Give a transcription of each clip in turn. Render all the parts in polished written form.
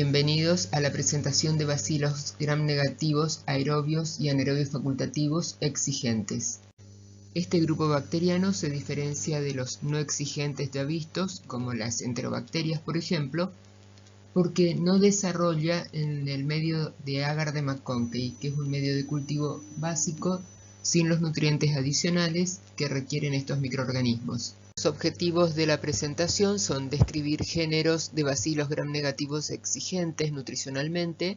Bienvenidos a la presentación de bacilos gram-negativos aerobios y anaerobios facultativos exigentes. Este grupo bacteriano se diferencia de los no exigentes ya vistos, como las enterobacterias por ejemplo, porque no desarrolla en el medio de agar de McConkey, que es un medio de cultivo básico sin los nutrientes adicionales que requieren estos microorganismos. Los objetivos de la presentación son describir géneros de bacilos gram-negativos exigentes nutricionalmente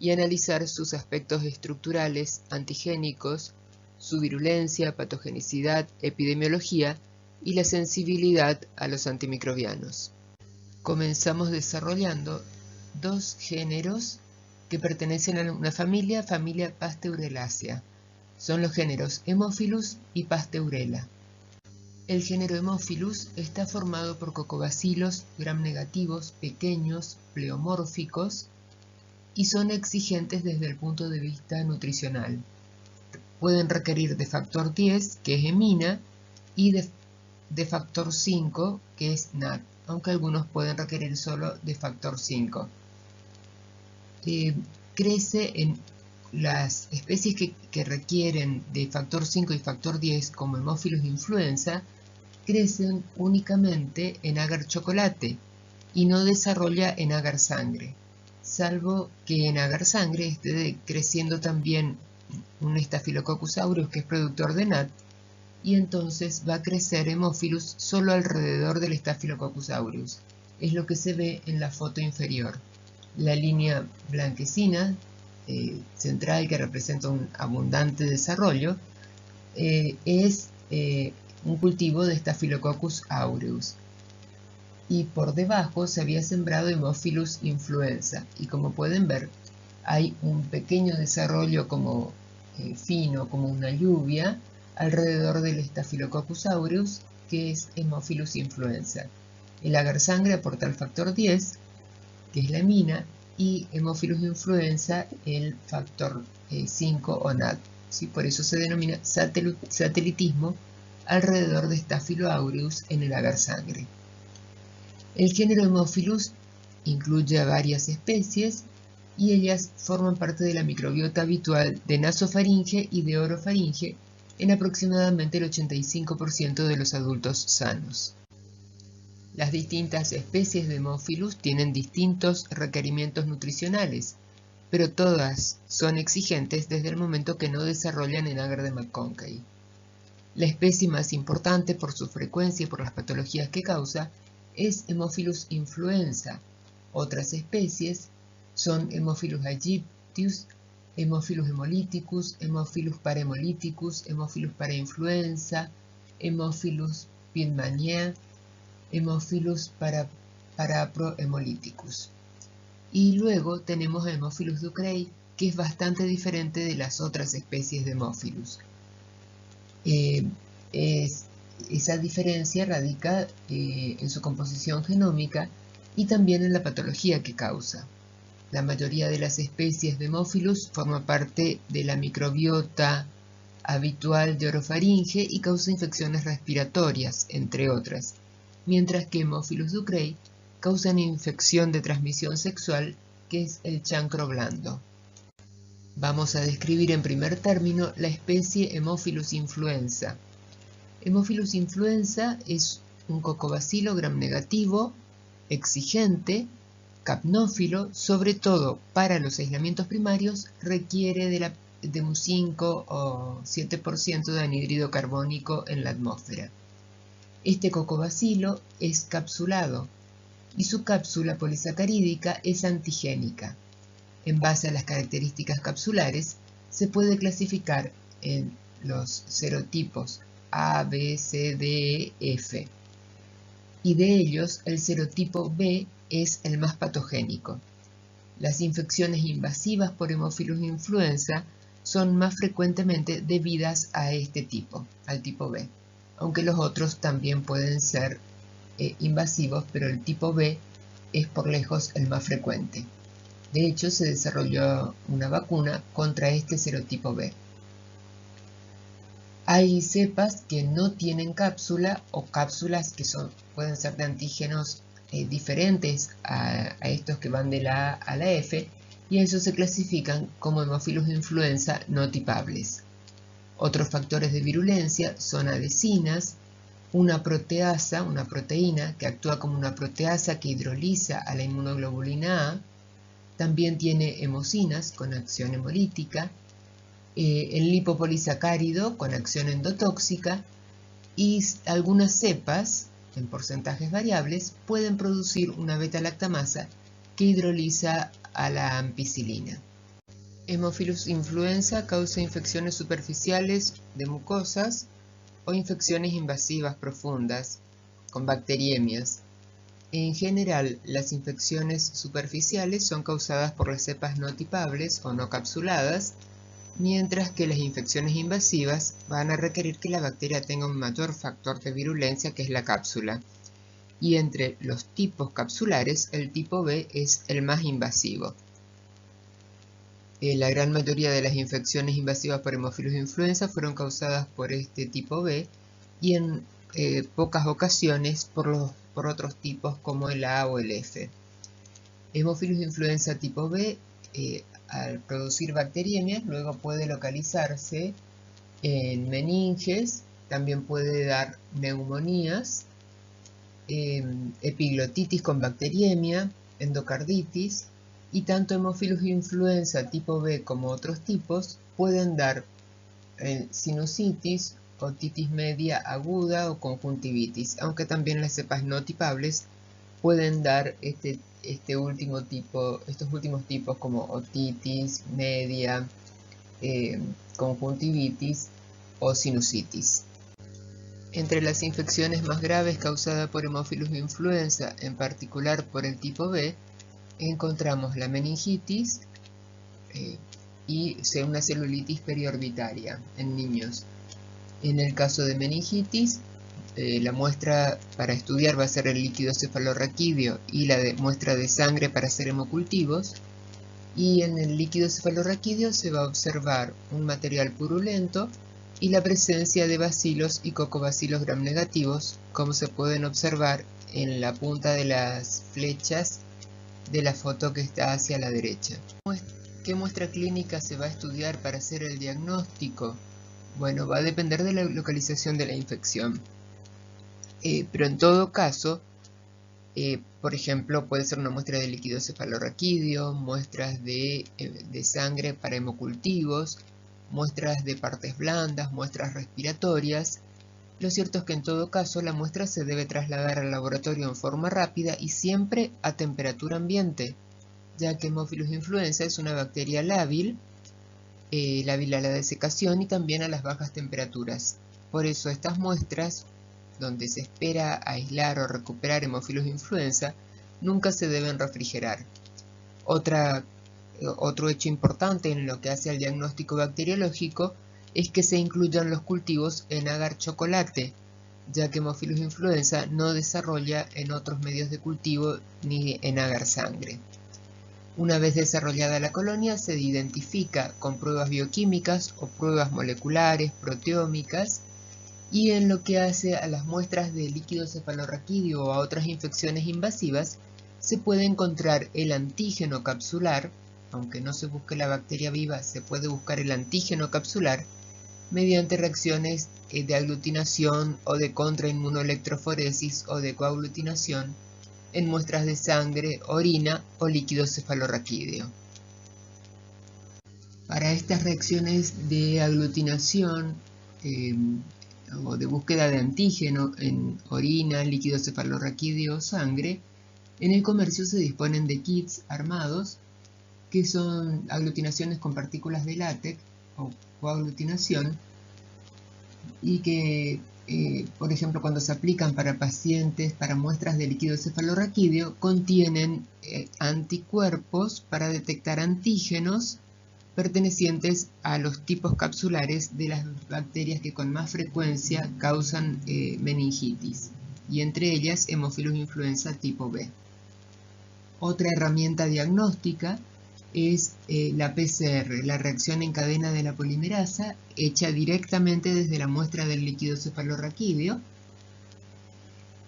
y analizar sus aspectos estructurales, antigénicos, su virulencia, patogenicidad, epidemiología y la sensibilidad a los antimicrobianos. Comenzamos desarrollando dos géneros que pertenecen a una familia Pasteurelacea. Son los géneros Haemophilus y Pasteurella. El género Haemophilus está formado por cocobacilos gram-negativos pequeños, pleomórficos, y son exigentes desde el punto de vista nutricional. Pueden requerir de factor 10, que es hemina, y de factor 5, que es NAT, aunque algunos pueden requerir solo de factor 5. Crece en las especies que requieren de factor 5 y factor 10, como Haemophilus influenza, crecen únicamente en agar chocolate y no desarrolla en agar sangre, salvo que en agar sangre esté creciendo también un Staphylococcus aureus que es productor de NAT, y entonces va a crecer Haemophilus solo alrededor del Staphylococcus aureus. Es lo que se ve en la foto inferior. La línea blanquecina central, que representa un abundante desarrollo, es un cultivo de Staphylococcus aureus. Y por debajo se había sembrado Haemophilus influenza. Y como pueden ver, hay un pequeño desarrollo como fino, como una lluvia, alrededor del Staphylococcus aureus, que es Haemophilus influenza. El agar sangre aporta el factor 10, que es la hemina, y Haemophilus influenza el factor 5 o NAT. ¿Sí? Por eso se denomina satelitismo alrededor de Staphylo aureus en el agar sangre. El género Haemophilus incluye a varias especies y ellas forman parte de la microbiota habitual de nasofaringe y de orofaringe en aproximadamente el 85% de los adultos sanos. Las distintas especies de Haemophilus tienen distintos requerimientos nutricionales, pero todas son exigentes desde el momento que no desarrollan en agar de McConkey. La especie más importante por su frecuencia y por las patologías que causa es Haemophilus influenza. Otras especies son Haemophilus aegyptius, Haemophilus hemolyticus, Haemophilus parahemolyticus, Haemophilus parainfluenza, Haemophilus piedmaniae, Haemophilus paraprohemolyticus. Y luego tenemos a Haemophilus ducreyi, que es bastante diferente de las otras especies de Haemophilus. Esa diferencia radica en su composición genómica y también en la patología que causa. La mayoría de las especies de Haemophilus forma parte de la microbiota habitual de orofaringe y causa infecciones respiratorias, entre otras, mientras que Haemophilus ducreyi causa una infección de transmisión sexual, que es el chancro blando. Vamos a describir en primer término la especie Haemophilus influenza. Haemophilus influenza es un cocobacilo gram-negativo, exigente, capnófilo, sobre todo para los aislamientos primarios, requiere de un 5 o 7% de anhídrido carbónico en la atmósfera. Este cocobacilo es capsulado y su cápsula polisacarídica es antigénica. En base a las características capsulares, se puede clasificar en los serotipos A, B, C, D, E, F. Y de ellos, el serotipo B es el más patogénico. Las infecciones invasivas por Haemophilus influenza son más frecuentemente debidas a este tipo, al tipo B, aunque los otros también pueden ser invasivos, pero el tipo B es por lejos el más frecuente. De hecho, se desarrolló una vacuna contra este serotipo B. Hay cepas que no tienen cápsula o cápsulas que pueden ser de antígenos diferentes a estos que van de la A a la F, y esos se clasifican como hemófilos de influenza no tipables. Otros factores de virulencia son adhesinas, una proteasa, una proteína que actúa como una proteasa que hidroliza a la inmunoglobulina A. También tiene hemosinas con acción hemolítica, el lipopolisacárido con acción endotóxica, y algunas cepas, en porcentajes variables, pueden producir una beta-lactamasa que hidroliza a la ampicilina. Hemophilus influenza causa infecciones superficiales de mucosas o infecciones invasivas profundas con bacteriemias. En general, las infecciones superficiales son causadas por las cepas no tipables o no capsuladas, mientras que las infecciones invasivas van a requerir que la bacteria tenga un mayor factor de virulencia, que es la cápsula. Y entre los tipos capsulares, el tipo B es el más invasivo. La gran mayoría de las infecciones invasivas por Haemophilus influenza fueron causadas por este tipo B, y en pocas ocasiones por otros tipos como el A o el F. Haemophilus influenza tipo B, al producir bacteriemias, luego puede localizarse en meninges, también puede dar neumonías, epiglotitis con bacteriemia, endocarditis, y tanto Haemophilus influenza tipo B como otros tipos pueden dar sinusitis, otitis media aguda o conjuntivitis, aunque también las cepas no tipables pueden dar estos últimos tipos como otitis media, conjuntivitis o sinusitis. Entre las infecciones más graves causadas por Haemophilus influenza, en particular por el tipo B, encontramos la meningitis y una celulitis periorbitaria en niños. En el caso de meningitis, la muestra para estudiar va a ser el líquido cefalorraquídeo y la muestra de sangre para hacer hemocultivos. Y en el líquido cefalorraquídeo se va a observar un material purulento y la presencia de bacilos y cocobacilos gram negativos, como se pueden observar en la punta de las flechas de la foto que está hacia la derecha. ¿Qué muestra clínica se va a estudiar para hacer el diagnóstico? Bueno, va a depender de la localización de la infección. Pero en todo caso, por ejemplo, puede ser una muestra de líquido cefalorraquídeo, muestras de sangre para hemocultivos, muestras de partes blandas, muestras respiratorias. Lo cierto es que en todo caso la muestra se debe trasladar al laboratorio en forma rápida y siempre a temperatura ambiente, ya que Haemophilus influenza es una bacteria lábil a la desecación y también a las bajas temperaturas. Por eso estas muestras, donde se espera aislar o recuperar Haemophilus influenza, nunca se deben refrigerar. Otro hecho importante en lo que hace al diagnóstico bacteriológico es que se incluyan los cultivos en agar chocolate, ya que Haemophilus influenza no desarrolla en otros medios de cultivo ni en agar sangre. Una vez desarrollada la colonia, se identifica con pruebas bioquímicas o pruebas moleculares, proteómicas, y en lo que hace a las muestras de líquido cefalorraquídeo o a otras infecciones invasivas, se puede encontrar el antígeno capsular. Aunque no se busque la bacteria viva, se puede buscar el antígeno capsular mediante reacciones de aglutinación o de contrainmunoelectroforesis o de coaglutinación en muestras de sangre, orina o líquido cefalorraquídeo. Para estas reacciones de aglutinación o de búsqueda de antígeno en orina, líquido cefalorraquídeo o sangre, en el comercio se disponen de kits armados que son aglutinaciones con partículas de látex o coaglutinación, y que, por ejemplo, cuando se aplican para pacientes para muestras de líquido cefalorraquídeo, contienen anticuerpos para detectar antígenos pertenecientes a los tipos capsulares de las bacterias que con más frecuencia causan meningitis, y entre ellas Haemophilus influenza tipo B. Otra herramienta diagnóstica es la PCR, la reacción en cadena de la polimerasa, hecha directamente desde la muestra del líquido cefalorraquídeo,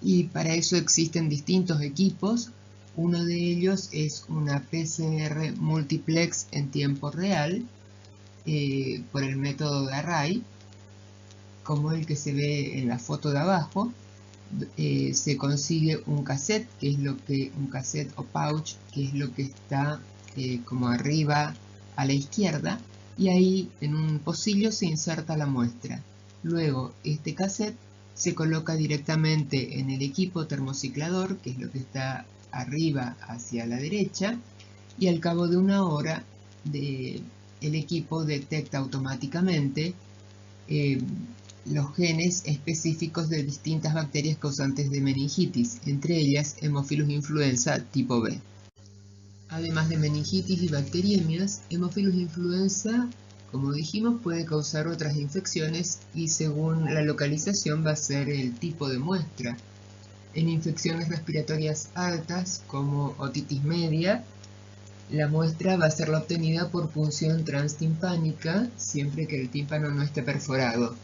Y para eso existen distintos equipos. Uno de ellos es una PCR multiplex en tiempo real por el método de Array, como el que se ve en la foto de abajo. Se consigue un cassette, un cassette o pouch, que es lo que está como arriba a la izquierda, y ahí en un pocillo se inserta la muestra. Luego este cassette se coloca directamente en el equipo termociclador, que es lo que está arriba hacia la derecha, y al cabo de una hora el equipo detecta automáticamente los genes específicos de distintas bacterias causantes de meningitis, entre ellas Haemophilus influenza tipo B. Además de meningitis y bacteriemias, Haemophilus influenza, como dijimos, puede causar otras infecciones y según la localización va a ser el tipo de muestra. En infecciones respiratorias altas, como otitis media, la muestra va a ser la obtenida por punción transtimpánica, siempre que el tímpano no esté perforado.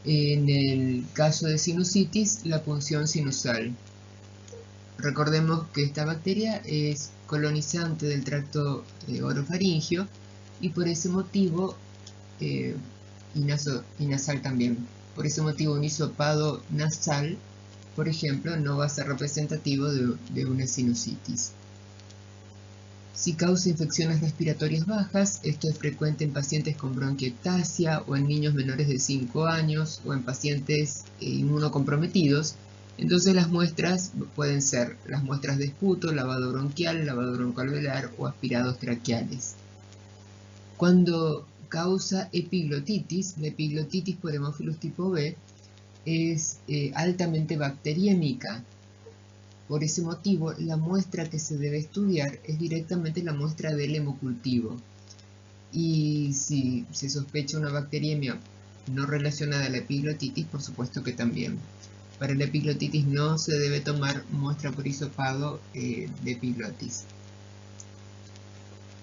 En el caso de sinusitis, la punción sinusal. Recordemos que esta bacteria es colonizante del tracto orofaringio y por ese motivo, y nasal también, por ese motivo un hisopado nasal, por ejemplo, no va a ser representativo de una sinusitis. Si causa infecciones respiratorias bajas, esto es frecuente en pacientes con bronquiectasia o en niños menores de 5 años o en pacientes inmunocomprometidos, entonces las muestras pueden ser las muestras de esputo, lavado broncoalveolar o aspirados traqueales. Cuando causa epiglotitis, la epiglotitis por Haemophilus tipo B es altamente bacteriémica. Por ese motivo, la muestra que se debe estudiar es directamente la muestra del hemocultivo. Y si se sospecha una bacteriemia no relacionada a la epiglotitis, por supuesto que también. Para la epiglotitis no se debe tomar muestra por hisopado de epiglotis.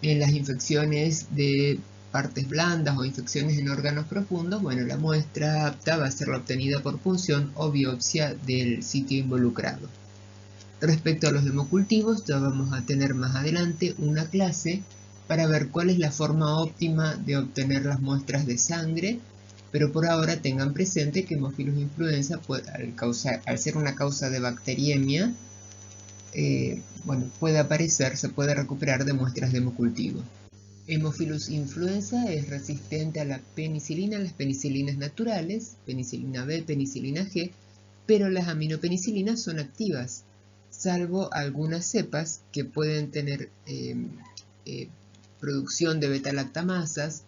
En las infecciones de partes blandas o infecciones en órganos profundos, bueno, la muestra apta va a ser la obtenida por punción o biopsia del sitio involucrado. Respecto a los hemocultivos, ya vamos a tener más adelante una clase para ver cuál es la forma óptima de obtener las muestras de sangre, pero por ahora tengan presente que Haemophilus influenza, al ser una causa de bacteriemia, puede aparecer, se puede recuperar de muestras de hemocultivo. Haemophilus influenza es resistente a la penicilina, las penicilinas naturales, penicilina B, penicilina G, pero las aminopenicilinas son activas, salvo algunas cepas que pueden tener producción de beta-lactamasas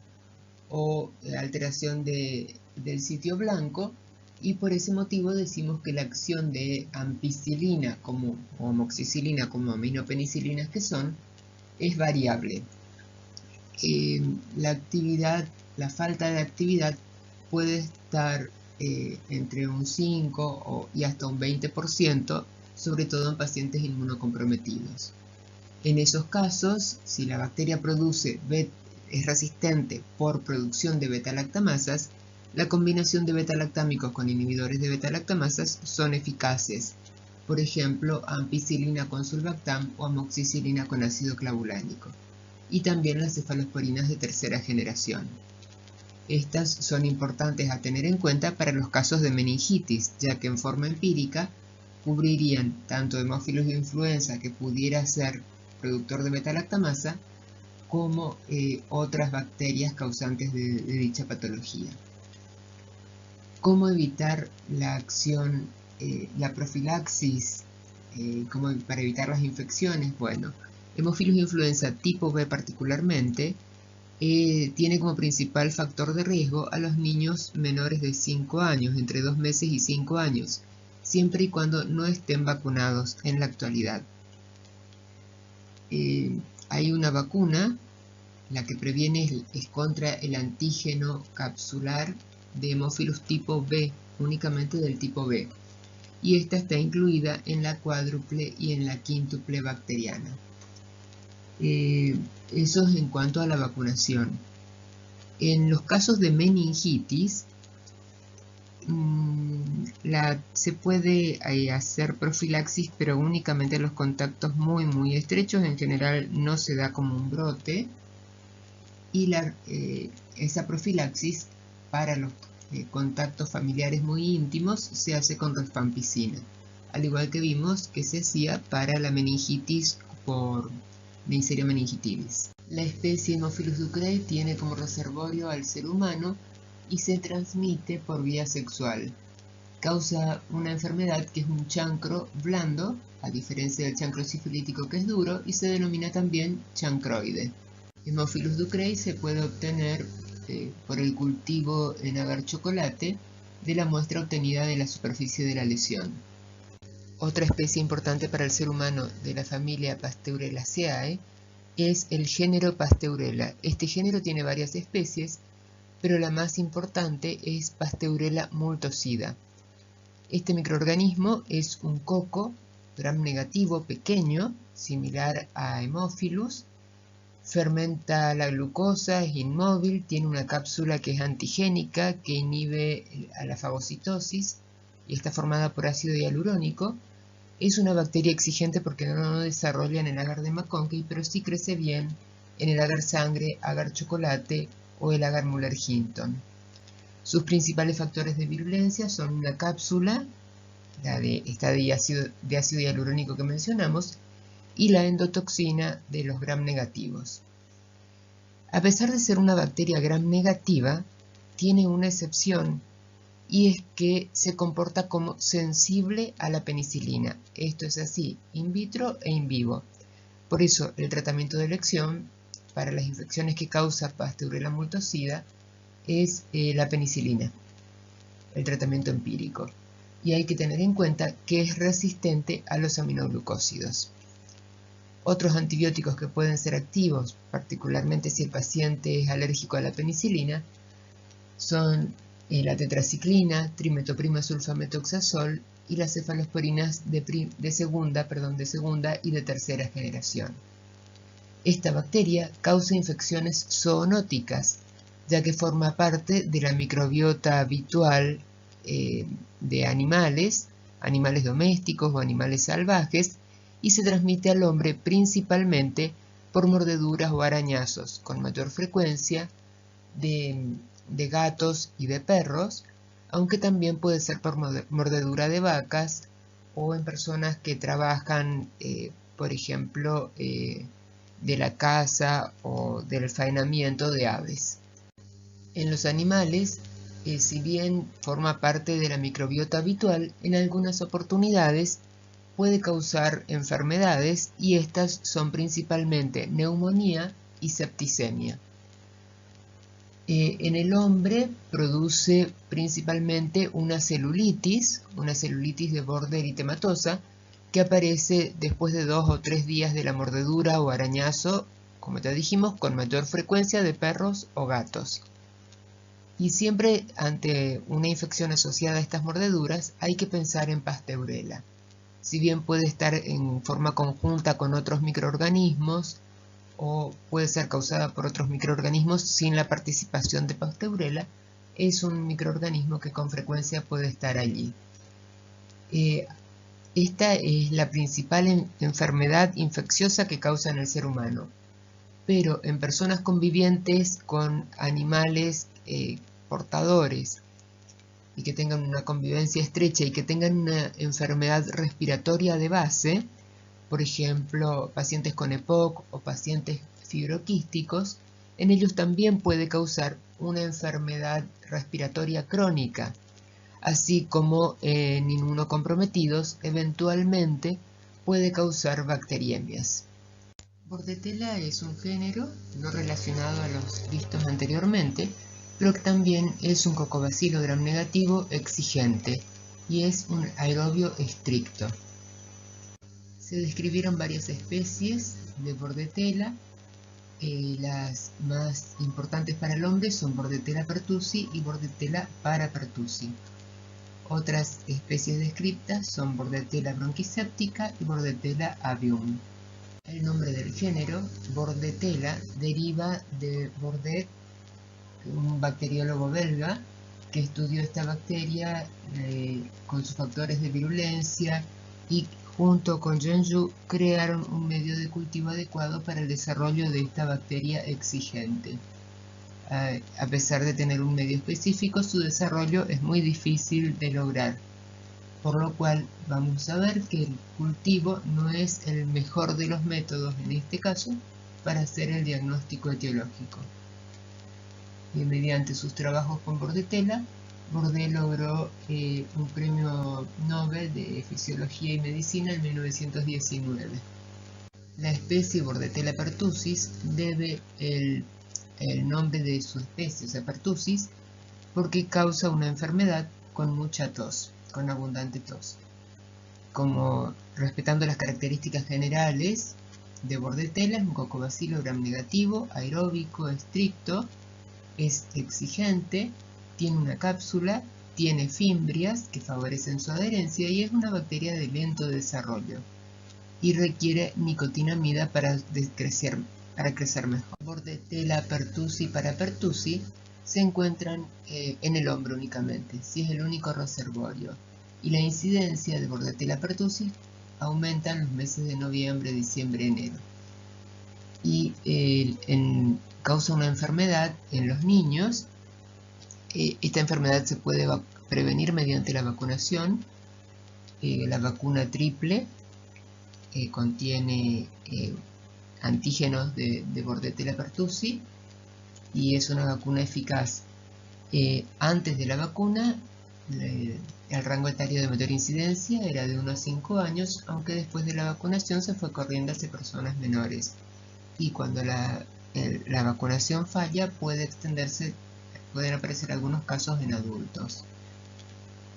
o alteración del sitio blanco, y por ese motivo decimos que la acción de ampicilina o amoxicilina como aminopenicilinas que son, es variable. La falta de actividad puede estar entre un 5 y hasta un 20%, sobre todo en pacientes inmunocomprometidos. En esos casos, si la bacteria es resistente por producción de beta-lactamasas, la combinación de beta-lactámicos con inhibidores de beta-lactamasas son eficaces. Por ejemplo, ampicilina con sulbactam o amoxicilina con ácido clavulánico. Y también las cefalosporinas de tercera generación. Estas son importantes a tener en cuenta para los casos de meningitis, ya que en forma empírica cubrirían tanto Haemophilus influenza, que pudiera ser productor de beta-lactamasa, como otras bacterias causantes de dicha patología. ¿Cómo evitar la acción, la profilaxis, para evitar las infecciones? Bueno, Haemophilus influenza tipo B particularmente tiene como principal factor de riesgo a los niños menores de 5 años, entre 2 meses y 5 años, siempre y cuando no estén vacunados en la actualidad. Hay una vacuna, la que previene es contra el antígeno capsular de Haemophilus tipo B, únicamente del tipo B, y esta está incluida en la cuádruple y en la quíntuple bacteriana. Eso es en cuanto a la vacunación. En los casos de meningitis, Se puede hacer profilaxis, pero únicamente en los contactos muy estrechos. En general no se da como un brote. Y esa profilaxis para los contactos familiares muy íntimos se hace con rifampicina, al igual que vimos que se hacía para la meningitis por Neisseria meningitidis. La especie Haemophilus ducreyi tiene como reservorio al ser humano y se transmite por vía sexual. Causa una enfermedad que es un chancro blando, a diferencia del chancro sifilítico que es duro, y se denomina también chancroide. Haemophilus ducreyi se puede obtener por el cultivo en agar chocolate de la muestra obtenida de la superficie de la lesión. Otra especie importante para el ser humano de la familia Pasteurelaceae es el género Pasteurella. Este género tiene varias especies, pero la más importante es Pasteurella multocida. Este microorganismo es un coco gram negativo pequeño, similar a Haemophilus. Fermenta la glucosa, es inmóvil, tiene una cápsula que es antigénica, que inhibe a la fagocitosis y está formada por ácido hialurónico. Es una bacteria exigente porque no desarrolla en el agar de McConkey, pero sí crece bien en el agar sangre, agar chocolate o el agar Müller-Hinton. Sus principales factores de virulencia son la cápsula, esta de ácido hialurónico que mencionamos, y la endotoxina de los gram negativos. A pesar de ser una bacteria gram negativa, tiene una excepción, y es que se comporta como sensible a la penicilina. Esto es así, in vitro e in vivo. Por eso, el tratamiento de elección para las infecciones que causa Pasteurella multocida es la penicilina, el tratamiento empírico. Y hay que tener en cuenta que es resistente a los aminoglucósidos. Otros antibióticos que pueden ser activos, particularmente si el paciente es alérgico a la penicilina, son la tetraciclina, trimetoprima sulfametoxazol y las cefalosporinas de segunda y de tercera generación. Esta bacteria causa infecciones zoonóticas, ya que forma parte de la microbiota habitual de animales domésticos o animales salvajes, y se transmite al hombre principalmente por mordeduras o arañazos, con mayor frecuencia de gatos y de perros, aunque también puede ser por mordedura de vacas o en personas que trabajan, por ejemplo, de la caza o del faenamiento de aves. En los animales, si bien forma parte de la microbiota habitual, en algunas oportunidades puede causar enfermedades, y estas son principalmente neumonía y septicemia. En el hombre produce principalmente una celulitis de borde eritematosa, que aparece después de 2 o 3 días de la mordedura o arañazo, como ya dijimos, con mayor frecuencia de perros o gatos. Y siempre ante una infección asociada a estas mordeduras hay que pensar en Pasteurella. Si bien puede estar en forma conjunta con otros microorganismos o puede ser causada por otros microorganismos sin la participación de Pasteurella, es un microorganismo que con frecuencia puede estar allí. Esta es la principal enfermedad infecciosa que causa en el ser humano, pero en personas convivientes con animales portadores y que tengan una convivencia estrecha y que tengan una enfermedad respiratoria de base, por ejemplo, pacientes con EPOC o pacientes fibroquísticos, en ellos también puede causar una enfermedad respiratoria crónica, así como en inmunocomprometidos eventualmente puede causar bacteriemias. Bordetella es un género no relacionado a los vistos anteriormente, pero que también es un cocobacilo gram negativo exigente y es un aerobio estricto. Se describieron varias especies de Bordetella. Las más importantes para el hombre son Bordetella pertussi y Bordetella parapertussi. Otras especies descritas son Bordetella bronquiséptica y Bordetella avium. El nombre del género, Bordetella, deriva de Bordet, un bacteriólogo belga, que estudió esta bacteria con sus factores de virulencia y junto con Zhengzhou crearon un medio de cultivo adecuado para el desarrollo de esta bacteria exigente. A pesar de tener un medio específico, su desarrollo es muy difícil de lograr, por lo cual vamos a ver que el cultivo no es el mejor de los métodos en este caso para hacer el diagnóstico etiológico. Y mediante sus trabajos con Bordetella, Bourdet logró un premio Nobel de Fisiología y Medicina en 1919. La especie Bordetella pertussis debe el nombre de su especie, o sea, pertussis, porque causa una enfermedad con mucha tos, con abundante tos. Como respetando las características generales de Bordetella, es un cocobacilo gram negativo, aeróbico, estricto, es exigente, tiene una cápsula, tiene fimbrias que favorecen su adherencia y es una bacteria de lento desarrollo y requiere nicotinamida para crecer mejor. Bordetella pertussi para pertussi se encuentran en el hombro únicamente, si es el único reservorio, y la incidencia de Bordetella pertussi aumenta en los meses de noviembre, diciembre, enero. Y causa una enfermedad en los niños. Esta enfermedad se puede prevenir mediante la vacunación. La vacuna triple contiene antígenos de Bordetella pertussi y es una vacuna eficaz. Antes de la vacuna, el rango etario de mayor incidencia era de 1 a 5 años, aunque después de la vacunación se fue corriendo hacia personas menores. Y cuando la vacunación falla, pueden aparecer algunos casos en adultos.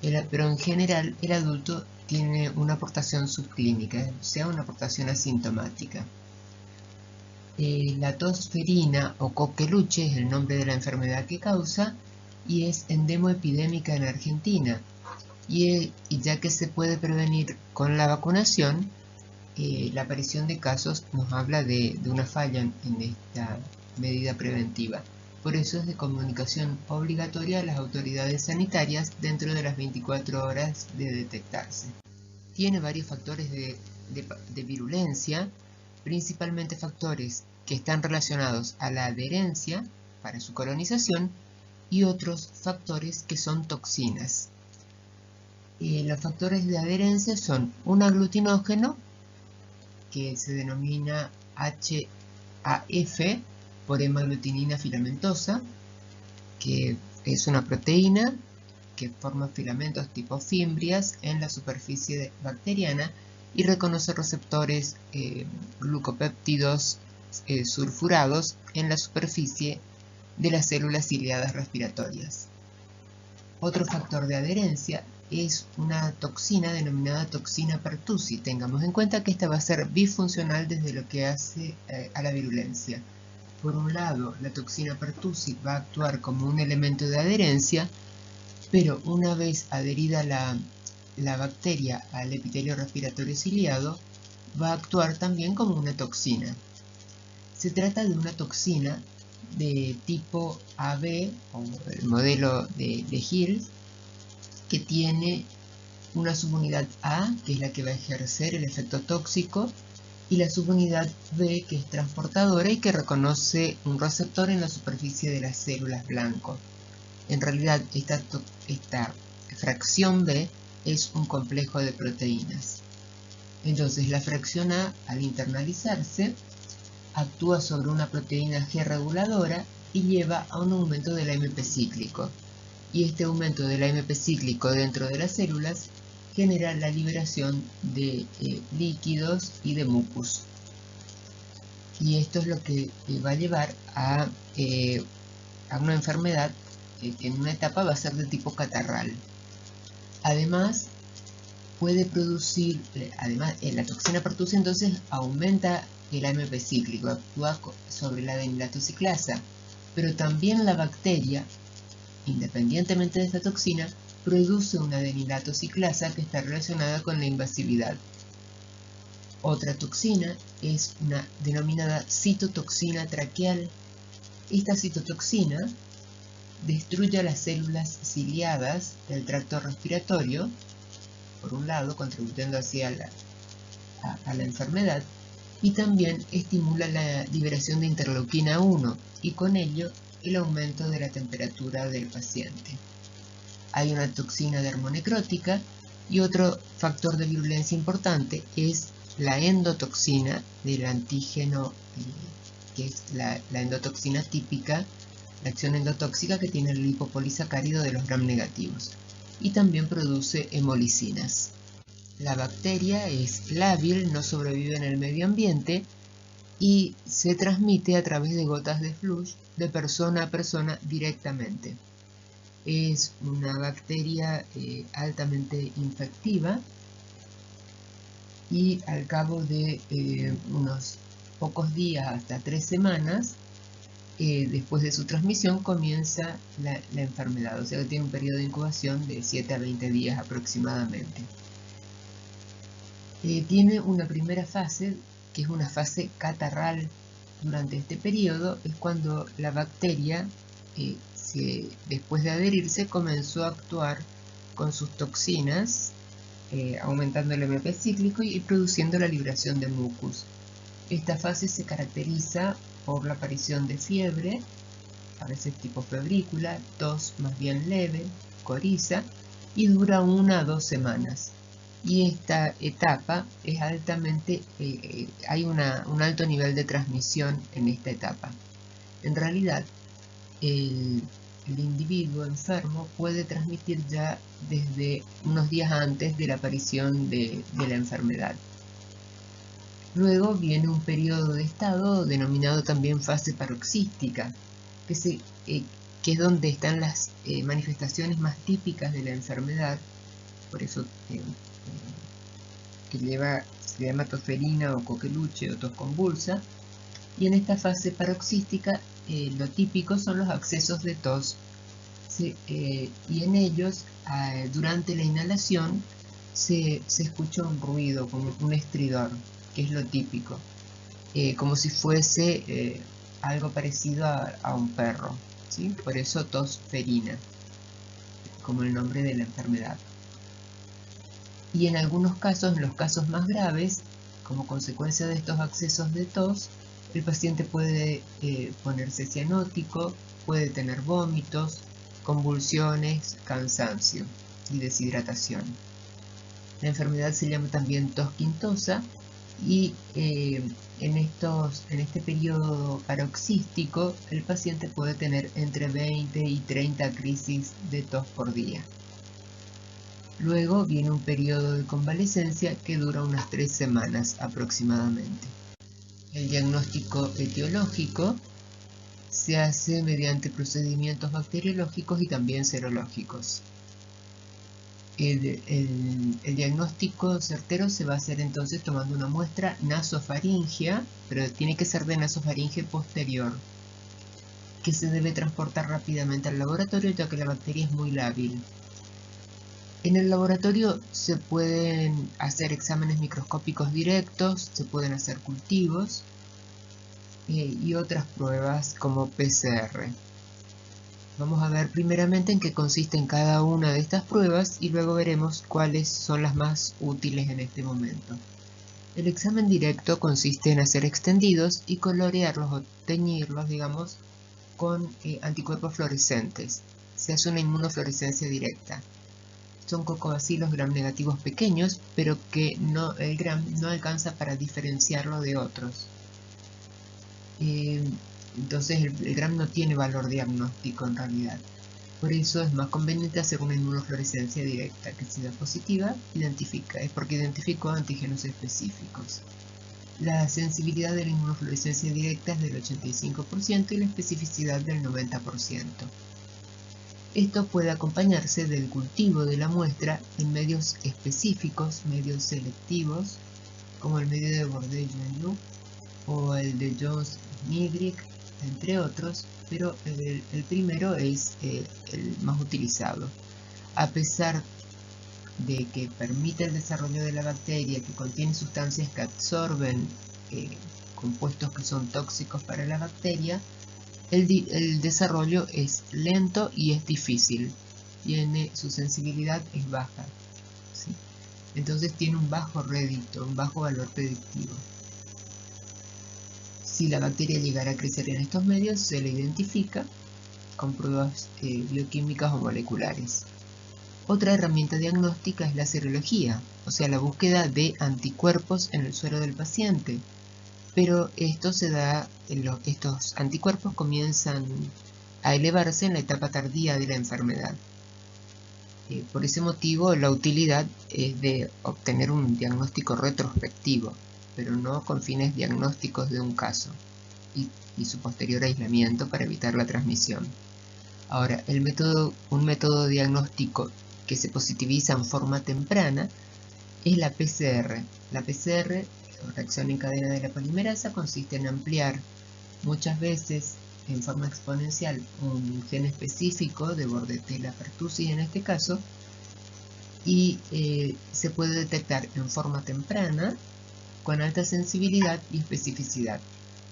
Pero en general, el adulto tiene una aportación subclínica, o sea, una aportación asintomática. La tos ferina o coqueluche es el nombre de la enfermedad que causa y es endemoepidémica en Argentina. Y ya que se puede prevenir con la vacunación, la aparición de casos nos habla de una falla en esta medida preventiva. Por eso es de comunicación obligatoria a las autoridades sanitarias dentro de las 24 horas de detectarse. Tiene varios factores de virulencia, principalmente factores que están relacionados a la adherencia para su colonización y otros factores que son toxinas. Los factores de adherencia son un aglutinógeno, que se denomina HAF por hemaglutinina filamentosa, que es una proteína que forma filamentos tipo fimbrias en la superficie bacteriana y reconoce receptores glucopéptidos sulfurados en la superficie de las células ciliadas respiratorias. Otro factor de adherencia es una toxina denominada toxina pertussi. Tengamos en cuenta que esta va a ser bifuncional desde lo que hace a la virulencia. Por un lado, la toxina pertussi va a actuar como un elemento de adherencia, pero una vez adherida la bacteria al epitelio respiratorio ciliado, va a actuar también como una toxina. Se trata de una toxina de tipo AB, o el modelo de Hill, que tiene una subunidad A, que es la que va a ejercer el efecto tóxico, y la subunidad B, que es transportadora y que reconoce un receptor en la superficie de las células blanco. En realidad, esta fracción B es un complejo de proteínas. Entonces, la fracción A, al internalizarse, actúa sobre una proteína G reguladora y lleva a un aumento del AMP cíclico. Y este aumento del AMP cíclico dentro de las células genera la liberación de líquidos y de mucus. Y esto es lo que va a llevar a una enfermedad que en una etapa va a ser de tipo catarral. Además, puede producir, la toxina pertussi entonces aumenta el AMP cíclico, actúa sobre la adenilatociclasa, pero también la bacteria, independientemente de esta toxina, produce una adenilatociclasa que está relacionada con la invasividad. Otra toxina es una denominada citotoxina traqueal. Esta citotoxina destruye las células ciliadas del tracto respiratorio, por un lado, contribuyendo así a la enfermedad, y también estimula la liberación de interleuquina 1 y con ello el aumento de la temperatura del paciente. Hay una toxina dermonecrótica y otro factor de virulencia importante es la endotoxina del antígeno, que es la endotoxina típica, la acción endotóxica que tiene el lipopolisacárido de los gram negativos, y también produce hemolicinas. La bacteria es lábil, no sobrevive en el medio ambiente y se transmite a través de gotas de flush de persona a persona directamente. Es una bacteria altamente infectiva y al cabo de unos pocos días, hasta 3 semanas, después de su transmisión comienza la enfermedad, o sea que tiene un periodo de incubación de 7 a 20 días aproximadamente. Tiene una primera fase, que es una fase catarral. Durante este periodo es cuando la bacteria, después de adherirse, comenzó a actuar con sus toxinas, aumentando el MP cíclico y produciendo la liberación de mucus. Esta fase se caracteriza por la aparición de fiebre, a veces tipo febrícula, tos más bien leve, coriza, y dura 1 a 2 semanas. Y esta etapa es altamente, hay un alto nivel de transmisión en esta etapa. En realidad, el individuo enfermo puede transmitir ya desde unos días antes de la aparición de la enfermedad. Luego viene un periodo de estado denominado también fase paroxística, que es donde están las manifestaciones más típicas de la enfermedad, por eso que se llama tosferina o coqueluche o tos convulsa, y en esta fase paroxística lo típico son los accesos de tos, y en ellos durante la inhalación se escucha un ruido, como un estridor, que es lo típico, como si fuese algo parecido a un perro, ¿sí? Por eso tosferina, como el nombre de la enfermedad. Y en algunos casos, en los casos más graves, como consecuencia de estos accesos de tos, el paciente puede ponerse cianótico, puede tener vómitos, convulsiones, cansancio y deshidratación. La enfermedad se llama también tos quintosa y en este periodo paroxístico el paciente puede tener entre 20 y 30 crisis de tos por día. Luego viene un periodo de convalecencia que dura unas 3 semanas aproximadamente. El diagnóstico etiológico se hace mediante procedimientos bacteriológicos y también serológicos. El diagnóstico certero se va a hacer entonces tomando una muestra nasofaringea, pero tiene que ser de nasofaringe posterior, que se debe transportar rápidamente al laboratorio ya que la bacteria es muy lábil. En el laboratorio se pueden hacer exámenes microscópicos directos, se pueden hacer cultivos y otras pruebas como PCR. Vamos a ver primeramente en qué consisten cada una de estas pruebas y luego veremos cuáles son las más útiles en este momento. El examen directo consiste en hacer extendidos y colorearlos o teñirlos, digamos, con anticuerpos fluorescentes. Se hace una inmunofluorescencia directa. Son cocobacilos gram negativos pequeños, pero que el gram no alcanza para diferenciarlo de otros. Entonces el gram no tiene valor diagnóstico en realidad. Por eso es más conveniente hacer una inmunofluorescencia directa, que si da positiva, es porque identificó antígenos específicos. La sensibilidad de la inmunofluorescencia directa es del 85% y la especificidad del 90%. Esto puede acompañarse del cultivo de la muestra en medios específicos, medios selectivos, como el medio de Bourdet-Genloux o el de Jones-Midrick, entre otros, pero el primero es el más utilizado. A pesar de que permite el desarrollo de la bacteria, que contiene sustancias que absorben compuestos que son tóxicos para la bacteria, El desarrollo es lento y es difícil. Su sensibilidad es baja, ¿sí? Entonces tiene un bajo rédito, un bajo valor predictivo. Si la bacteria llegara a crecer en estos medios, se la identifica con pruebas bioquímicas o moleculares. Otra herramienta diagnóstica es la serología, o sea, la búsqueda de anticuerpos en el suero del paciente. Pero esto se da, estos anticuerpos comienzan a elevarse en la etapa tardía de la enfermedad. Por ese motivo, la utilidad es de obtener un diagnóstico retrospectivo, pero no con fines diagnósticos de un caso y su posterior aislamiento para evitar la transmisión. Ahora, un método diagnóstico que se positiviza en forma temprana es la PCR. La PCR, reacción en cadena de la polimerasa, consiste en ampliar muchas veces en forma exponencial un gen específico de Bordetella pertussis en este caso, y se puede detectar en forma temprana con alta sensibilidad y especificidad.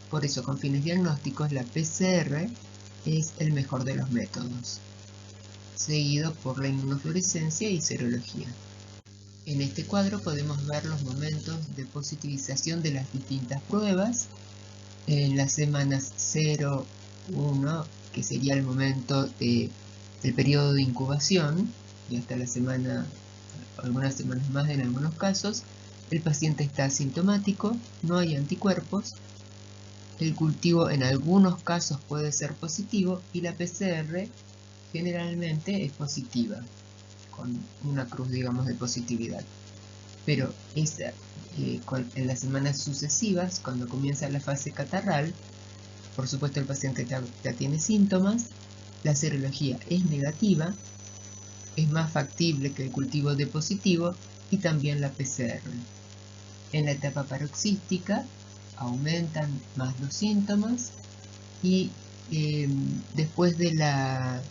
Por eso, con fines diagnósticos, la PCR es el mejor de los métodos, seguido por la inmunofluorescencia y serología. En este cuadro podemos ver los momentos de positivización de las distintas pruebas. En las semanas 0, 1, que sería el momento del periodo de incubación, y hasta la semana, algunas semanas más en algunos casos, el paciente está asintomático, no hay anticuerpos, el cultivo en algunos casos puede ser positivo y la PCR generalmente es positiva, con una cruz, digamos, de positividad. Pero en las semanas sucesivas, cuando comienza la fase catarral, por supuesto el paciente ya tiene síntomas, la serología es negativa, es más factible que el cultivo dé positivo y también la PCR. En la etapa paroxística aumentan más los síntomas y después de la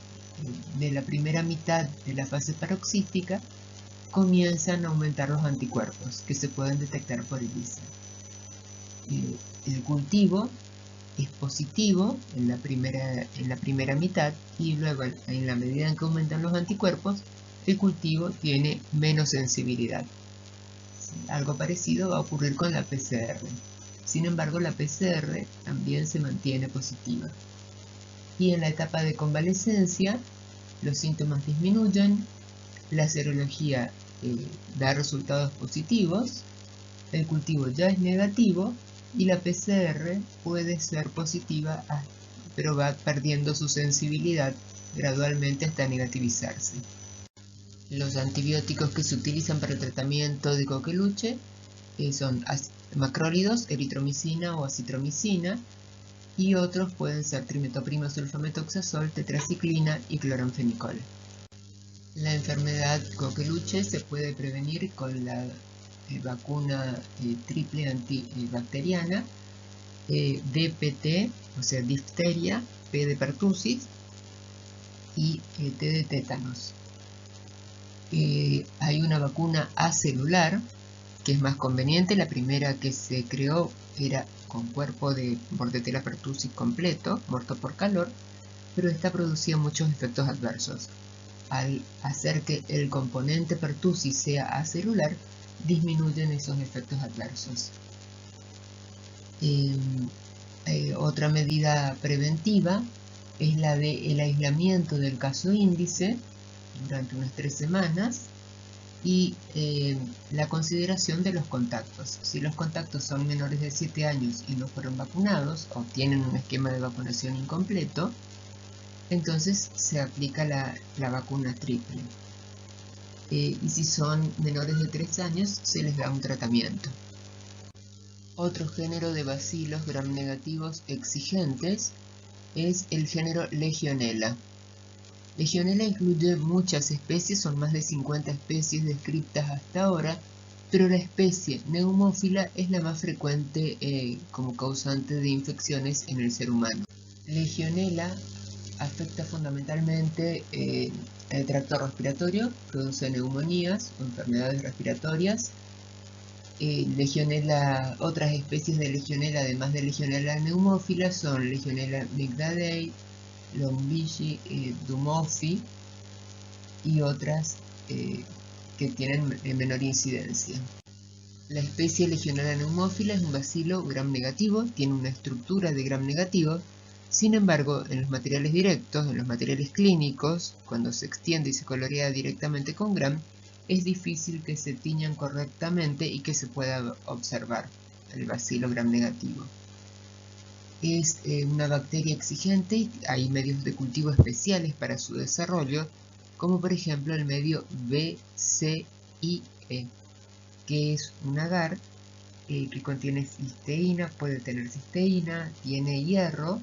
primera mitad de la fase paroxística comienzan a aumentar los anticuerpos que se pueden detectar por ELISA. El cultivo es positivo en la primera mitad y luego en la medida en que aumentan los anticuerpos, el cultivo tiene menos sensibilidad. Algo parecido va a ocurrir con la PCR. Sin embargo, la PCR también se mantiene positiva. Y en la etapa de convalecencia, los síntomas disminuyen, la serología da resultados positivos, el cultivo ya es negativo y la PCR puede ser positiva, pero va perdiendo su sensibilidad gradualmente hasta negativizarse. Los antibióticos que se utilizan para el tratamiento de coqueluche son macrólidos, eritromicina o acitromicina, y otros pueden ser trimetoprima, sulfametoxazol, tetraciclina y cloranfenicol. La enfermedad coqueluche se puede prevenir con la vacuna triple antibacteriana, DPT, o sea, difteria, P de pertussis y T de tétanos. Hay una vacuna acelular que es más conveniente. La primera que se creó era con cuerpo de Bordetella pertussis completo, muerto por calor, pero esta producía muchos efectos adversos. Al hacer que el componente pertussis sea acelular, disminuyen esos efectos adversos. Otra medida preventiva es la del aislamiento del caso índice durante unas 3 semanas y la consideración de los contactos. Si los contactos son menores de 7 años y no fueron vacunados o tienen un esquema de vacunación incompleto, entonces se aplica la vacuna triple. Y si son menores de 3 años, se les da un tratamiento. Otro género de bacilos gram negativos exigentes es el género Legionella. Legionella incluye muchas especies, son más de 50 especies descritas hasta ahora, pero la especie neumófila es la más frecuente como causante de infecciones en el ser humano. Legionella afecta fundamentalmente el tracto respiratorio, produce neumonías o enfermedades respiratorias, Otras especies de Legionella, además de Legionella pneumófila, son Legionella mygdalei, Lombishi, Dumophy y otras que tienen menor incidencia. La especie Legionella pneumófila es un bacilo gram negativo, tiene una estructura de gram negativo. Sin embargo, en los materiales directos, en los materiales clínicos, cuando se extiende y se colorea directamente con gram, es difícil que se tiñan correctamente y que se pueda observar el bacilo gram negativo. Es una bacteria exigente y hay medios de cultivo especiales para su desarrollo, como por ejemplo el medio BCIE, que es un agar que contiene cisteína, puede tener cisteína, tiene hierro,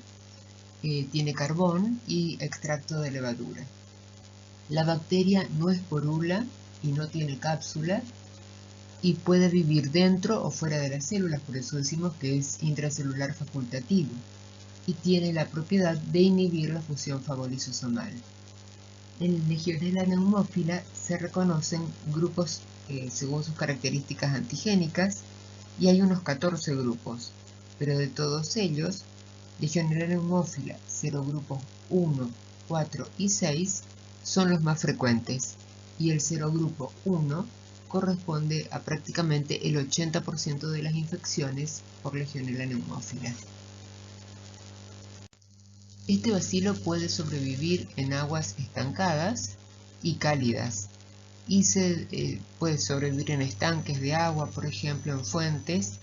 tiene carbón y extracto de levadura. La bacteria no esporula y no tiene cápsula y puede vivir dentro o fuera de las células, por eso decimos que es intracelular facultativo y tiene la propiedad de inhibir la fusión Fabry-lisosomal. En Legionella pneumófila se reconocen grupos según sus características antigénicas y hay unos 14 grupos, pero de todos ellos, Legionella pneumófila, serogrupos 1, 4 y 6 son los más frecuentes y el serogrupo 1 corresponde a prácticamente el 80% de las infecciones por Legionella pneumófila. Este bacilo puede sobrevivir en aguas estancadas y cálidas y puede sobrevivir en estanques de agua, por ejemplo en fuentes,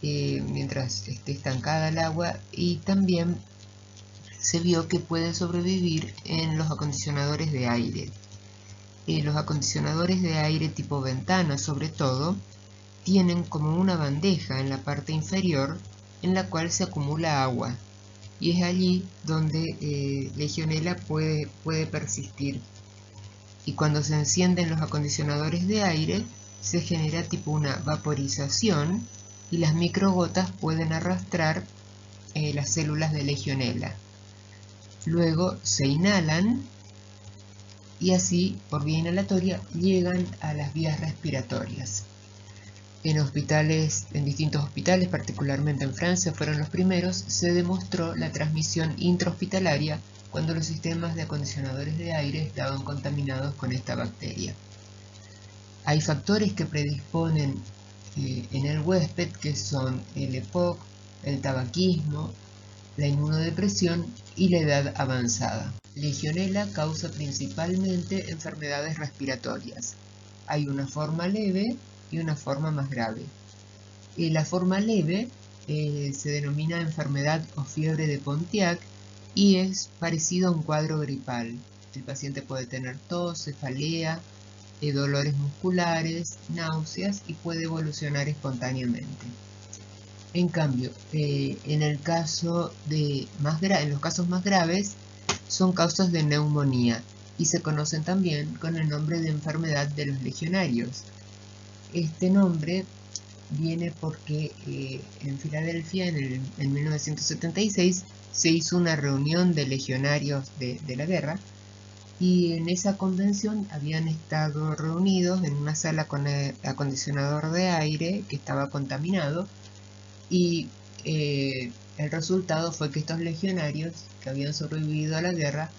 mientras esté estancada el agua, y también se vio que puede sobrevivir en los acondicionadores de aire. Los acondicionadores de aire tipo ventana, sobre todo, tienen como una bandeja en la parte inferior en la cual se acumula agua y es allí donde Legionella puede persistir. Y cuando se encienden los acondicionadores de aire se genera tipo una vaporización y las microgotas pueden arrastrar las células de Legionella. Luego se inhalan y así, por vía inhalatoria, llegan a las vías respiratorias. En distintos hospitales, particularmente en Francia, fueron los primeros, se demostró la transmisión intrahospitalaria cuando los sistemas de acondicionadores de aire estaban contaminados con esta bacteria. Hay factores que predisponen en el huésped, que son el EPOC, el tabaquismo, la inmunodepresión y la edad avanzada. Legionella causa principalmente enfermedades respiratorias. Hay una forma leve y una forma más grave. La forma leve se denomina enfermedad o fiebre de Pontiac y es parecido a un cuadro gripal. El paciente puede tener tos, cefalea, dolores musculares, náuseas y puede evolucionar espontáneamente. En cambio, en los casos más graves son causas de neumonía y se conocen también con el nombre de enfermedad de los legionarios. Este nombre viene porque en Filadelfia en 1976 se hizo una reunión de legionarios de la guerra y en esa convención habían estado reunidos en una sala con acondicionador de aire que estaba contaminado y el resultado fue que estos legionarios que habían sobrevivido a la guerra,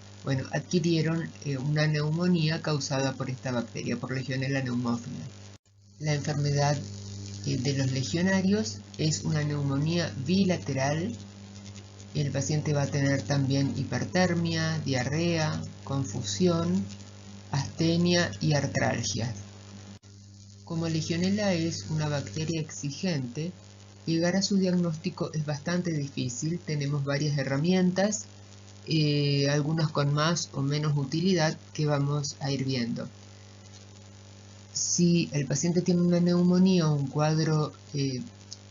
adquirieron una neumonía causada por esta bacteria, por Legionella pneumófila. La enfermedad de los legionarios es una neumonía bilateral. El paciente va a tener también hipertermia, diarrea, confusión, astenia y artralgia. Como Legionella es una bacteria exigente, llegar a su diagnóstico es bastante difícil. Tenemos varias herramientas, algunas con más o menos utilidad que vamos a ir viendo. Si el paciente tiene una neumonía o un cuadro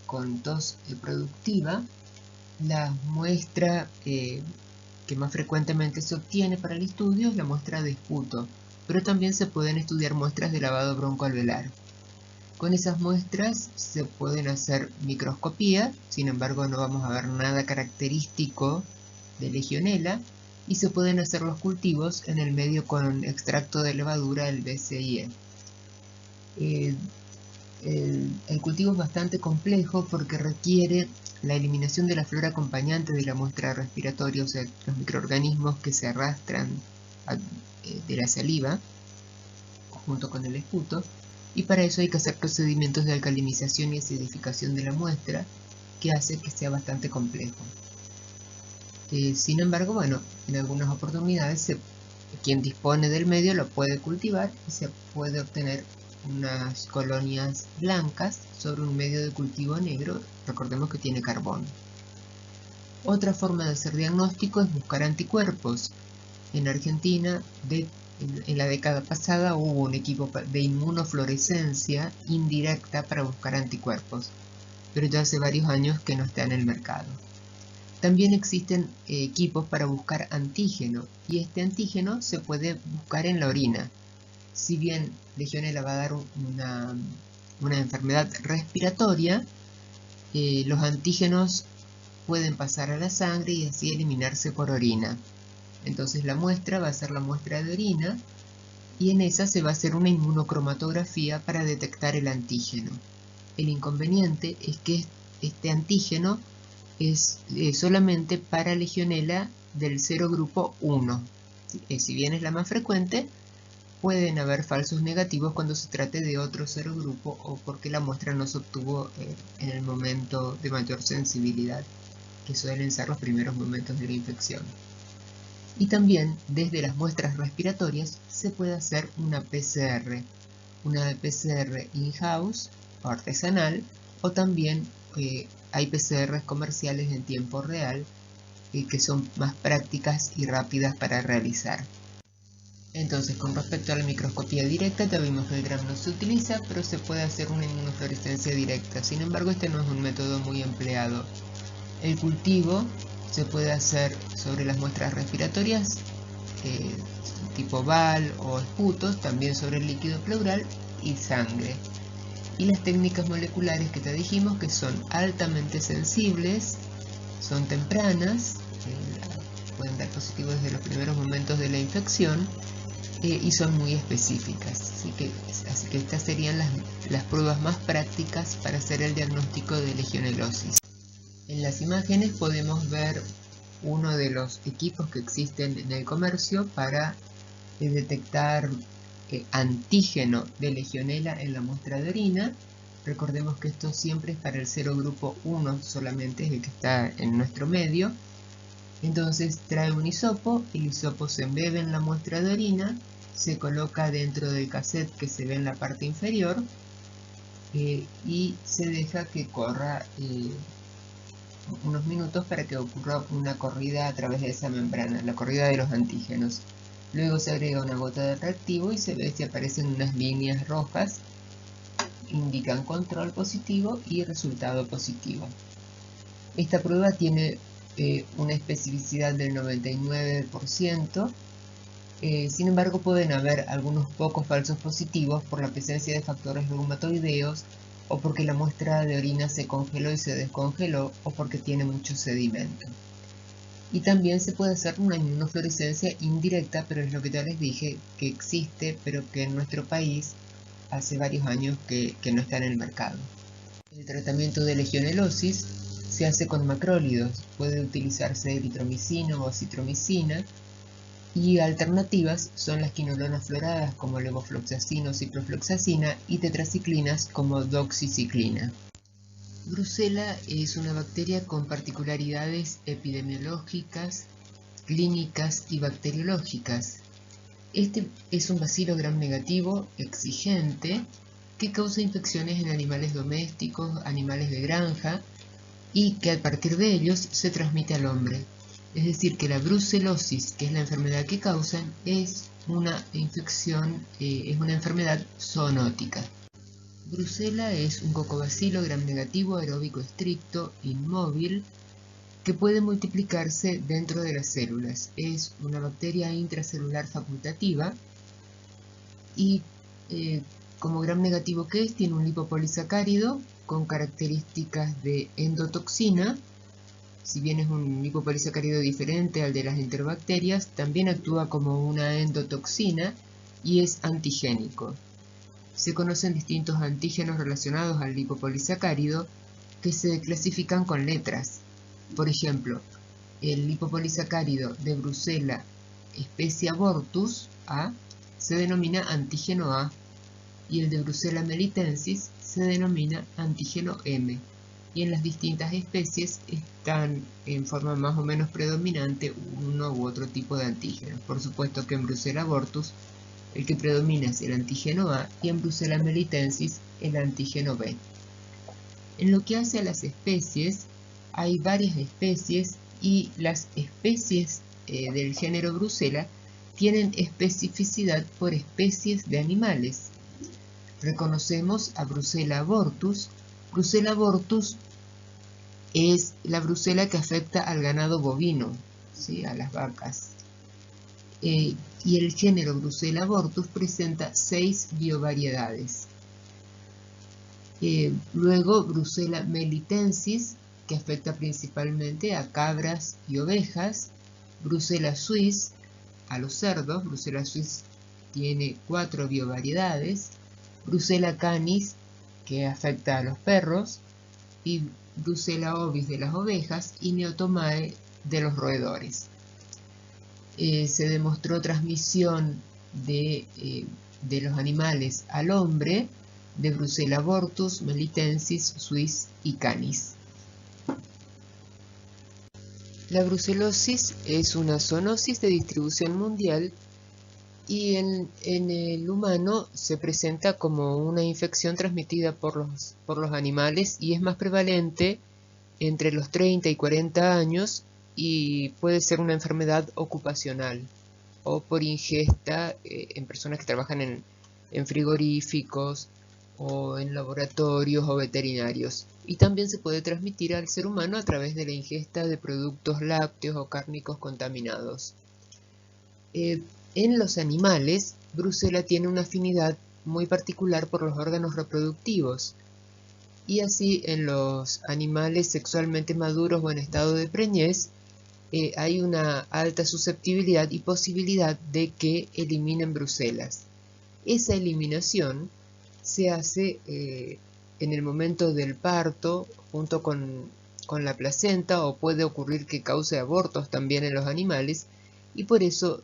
con tos productiva, la muestra que más frecuentemente se obtiene para el estudio es la muestra de esputo, pero también se pueden estudiar muestras de lavado broncoalveolar. Con esas muestras se pueden hacer microscopía, sin embargo no vamos a ver nada característico de Legionella, y se pueden hacer los cultivos en el medio con extracto de levadura, el BCIE. El cultivo es bastante complejo porque requiere la eliminación de la flora acompañante de la muestra respiratoria, o sea, los microorganismos que se arrastran de la saliva junto con el esputo, y para eso hay que hacer procedimientos de alcalinización y acidificación de la muestra, que hace que sea bastante complejo. Sin embargo, bueno, en algunas oportunidades quien dispone del medio lo puede cultivar y se puede obtener unas colonias blancas sobre un medio de cultivo negro. Recordemos que tiene carbono. Otra forma de hacer diagnóstico es buscar anticuerpos. En Argentina, en la década pasada, hubo un equipo de inmunofluorescencia indirecta para buscar anticuerpos, pero ya hace varios años que no está en el mercado. También existen equipos para buscar antígeno, y este antígeno se puede buscar en la orina. Si bien Legionella va a dar una enfermedad respiratoria, los antígenos pueden pasar a la sangre y así eliminarse por orina. Entonces la muestra va a ser la muestra de orina, y en esa se va a hacer una inmunocromatografía para detectar el antígeno. El inconveniente es que este antígeno es solamente para Legionella del serogrupo 1. Si bien es la más frecuente, pueden haber falsos negativos cuando se trate de otro serogrupo o porque la muestra no se obtuvo en el momento de mayor sensibilidad, que suelen ser los primeros momentos de la infección. Y también desde las muestras respiratorias se puede hacer una PCR in-house o artesanal, o también hay PCRs comerciales en tiempo real que son más prácticas y rápidas para realizar. Entonces, con respecto a la microscopía directa, ya vimos que el Gram no se utiliza, pero se puede hacer una inmunofluorescencia directa. Sin embargo, este no es un método muy empleado. El cultivo se puede hacer sobre las muestras respiratorias tipo BAL o esputos, también sobre el líquido pleural y sangre. Y las técnicas moleculares que te dijimos que son altamente sensibles, son tempranas, pueden dar positivo desde los primeros momentos de la infección y son muy específicas. Así que estas serían las pruebas más prácticas para hacer el diagnóstico de legionelosis. En las imágenes podemos ver uno de los equipos que existen en el comercio para detectar antígeno de Legionella en la muestra de orina. Recordemos que esto siempre es para el serogrupo 1 solamente, es el que está en nuestro medio. Entonces trae un hisopo, el hisopo se embebe en la muestra de orina, se coloca dentro del cassette que se ve en la parte inferior y se deja que corra unos minutos para que ocurra una corrida a través de esa membrana, la corrida de los antígenos. Luego se agrega una gota de reactivo y se ve si aparecen unas líneas rojas, indican control positivo y resultado positivo. Esta prueba tiene una especificidad del 99%, sin embargo pueden haber algunos pocos falsos positivos por la presencia de factores reumatoideos, o porque la muestra de orina se congeló y se descongeló, o porque tiene mucho sedimento. Y también se puede hacer una inmunofluorescencia indirecta, pero es lo que ya les dije, que existe, pero que en nuestro país hace varios años que no está en el mercado. El tratamiento de legionelosis se hace con macrólidos, puede utilizarse eritromicina o acitromicina, y alternativas son las quinolonas floradas como levofloxacina o ciprofloxacina y tetraciclinas como doxiciclina. Brucella es una bacteria con particularidades epidemiológicas, clínicas y bacteriológicas. Este es un bacilo gram negativo exigente que causa infecciones en animales domésticos, animales de granja, y que a partir de ellos se transmite al hombre. Es decir, que la brucelosis, que es la enfermedad que causan, es una infección, es una enfermedad zoonótica. Brucella es un cocobacilo gram negativo aeróbico estricto, inmóvil, que puede multiplicarse dentro de las células. Es una bacteria intracelular facultativa y como gram negativo que es, tiene un lipopolisacárido con características de endotoxina. Si bien es un lipopolisacárido diferente al de las enterobacterias, también actúa como una endotoxina y es antigénico. Se conocen distintos antígenos relacionados al lipopolisacárido que se clasifican con letras. Por ejemplo, el lipopolisacárido de Brucella especie abortus A se denomina antígeno A y el de Brucella melitensis se denomina antígeno M. Y en las distintas especies están en forma más o menos predominante uno u otro tipo de antígenos. Por supuesto que en Brucella abortus el que predomina es el antígeno A y en Brucella melitensis el antígeno B. En lo que hace a las especies, hay varias especies y las especies del género Brucella tienen especificidad por especies de animales. Reconocemos a Brucella abortus. Brucella abortus es la brucela que afecta al ganado bovino, ¿sí? A las vacas. Y el género Brucella abortus presenta 6 biovariedades. Luego Brucella melitensis, que afecta principalmente a cabras y ovejas. Brucella suis, a los cerdos. Brucella suis tiene 4 biovariedades. Brucella canis, que afecta a los perros. Y Brucella ovis de las ovejas y Neotomae de los roedores. Se demostró transmisión de los animales al hombre de Brucella abortus, melitensis, suis y canis. La brucelosis es una zoonosis de distribución mundial y en el humano se presenta como una infección transmitida por los animales y es más prevalente entre los 30 y 40 años y puede ser una enfermedad ocupacional o por ingesta en personas que trabajan en frigoríficos o en laboratorios o veterinarios. Y también se puede transmitir al ser humano a través de la ingesta de productos lácteos o cárnicos contaminados. En los animales, Brucella tiene una afinidad muy particular por los órganos reproductivos. Y así en los animales sexualmente maduros o en estado de preñez, hay una alta susceptibilidad y posibilidad de que eliminen brucelas. Esa eliminación se hace en el momento del parto junto con la placenta o puede ocurrir que cause abortos también en los animales y por eso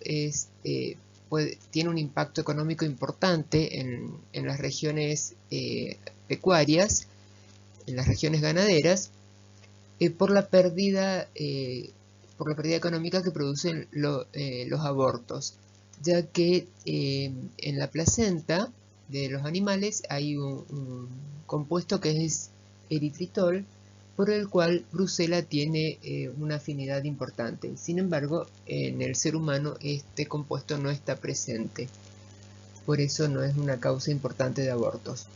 tiene un impacto económico importante en las regiones pecuarias, en las regiones ganaderas, por la pérdida económica que producen los abortos, ya que en la placenta de los animales hay un compuesto que es eritritol, por el cual Brucella tiene una afinidad importante. Sin embargo, en el ser humano este compuesto no está presente, por eso no es una causa importante de abortos.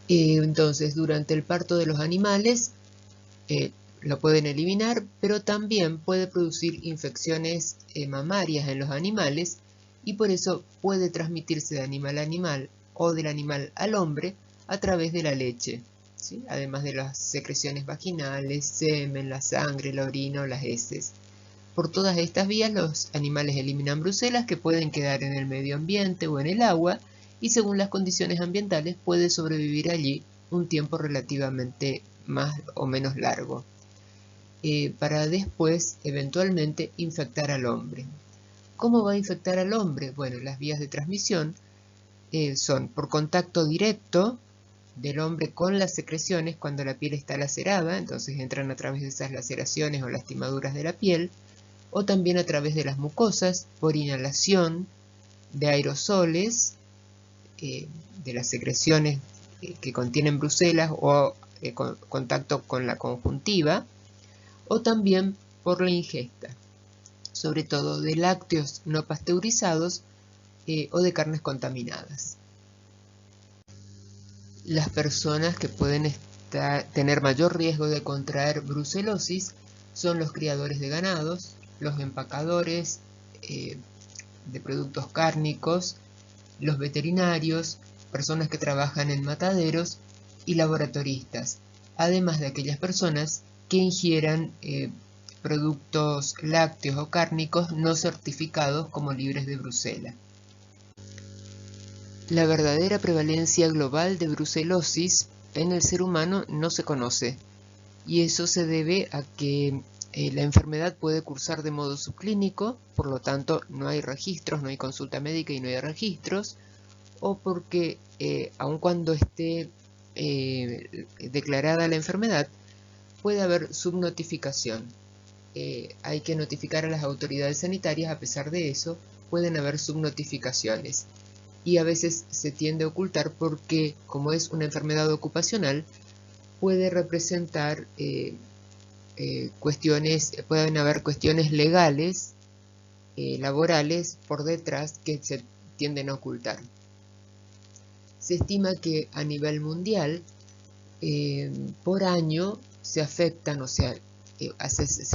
Entonces, durante el parto de los animales lo pueden eliminar, pero también puede producir infecciones mamarias en los animales y por eso puede transmitirse de animal a animal o del animal al hombre a través de la leche, ¿sí? Además de las secreciones vaginales, semen, la sangre, la orina o las heces. Por todas estas vías los animales eliminan brucelas que pueden quedar en el medio ambiente o en el agua y según las condiciones ambientales puede sobrevivir allí un tiempo relativamente más o menos largo, para después eventualmente infectar al hombre. ¿Cómo va a infectar al hombre? Bueno, las vías de transmisión son por contacto directo del hombre con las secreciones cuando la piel está lacerada, entonces entran a través de esas laceraciones o lastimaduras de la piel, o también a través de las mucosas, por inhalación de aerosoles, de las secreciones que contienen brucelas o contacto con la conjuntiva, o también por la ingesta, sobre todo de lácteos no pasteurizados o de carnes contaminadas. Las personas que pueden tener mayor riesgo de contraer brucelosis son los criadores de ganados, los empacadores de productos cárnicos, los veterinarios, personas que trabajan en mataderos y laboratoristas, además de aquellas personas que ingieran productos lácteos o cárnicos no certificados como libres de brucela. La verdadera prevalencia global de brucelosis en el ser humano no se conoce, y eso se debe a que la enfermedad puede cursar de modo subclínico, por lo tanto no hay registros, no hay consulta médica y no hay registros, o porque aun cuando esté declarada la enfermedad, puede haber subnotificación. Hay que notificar a las autoridades sanitarias. A pesar de eso, pueden haber subnotificaciones. Y a veces se tiende a ocultar porque, como es una enfermedad ocupacional, puede representar pueden haber cuestiones legales, laborales, por detrás que se tienden a ocultar. Se estima que a nivel mundial, por año, se afectan, se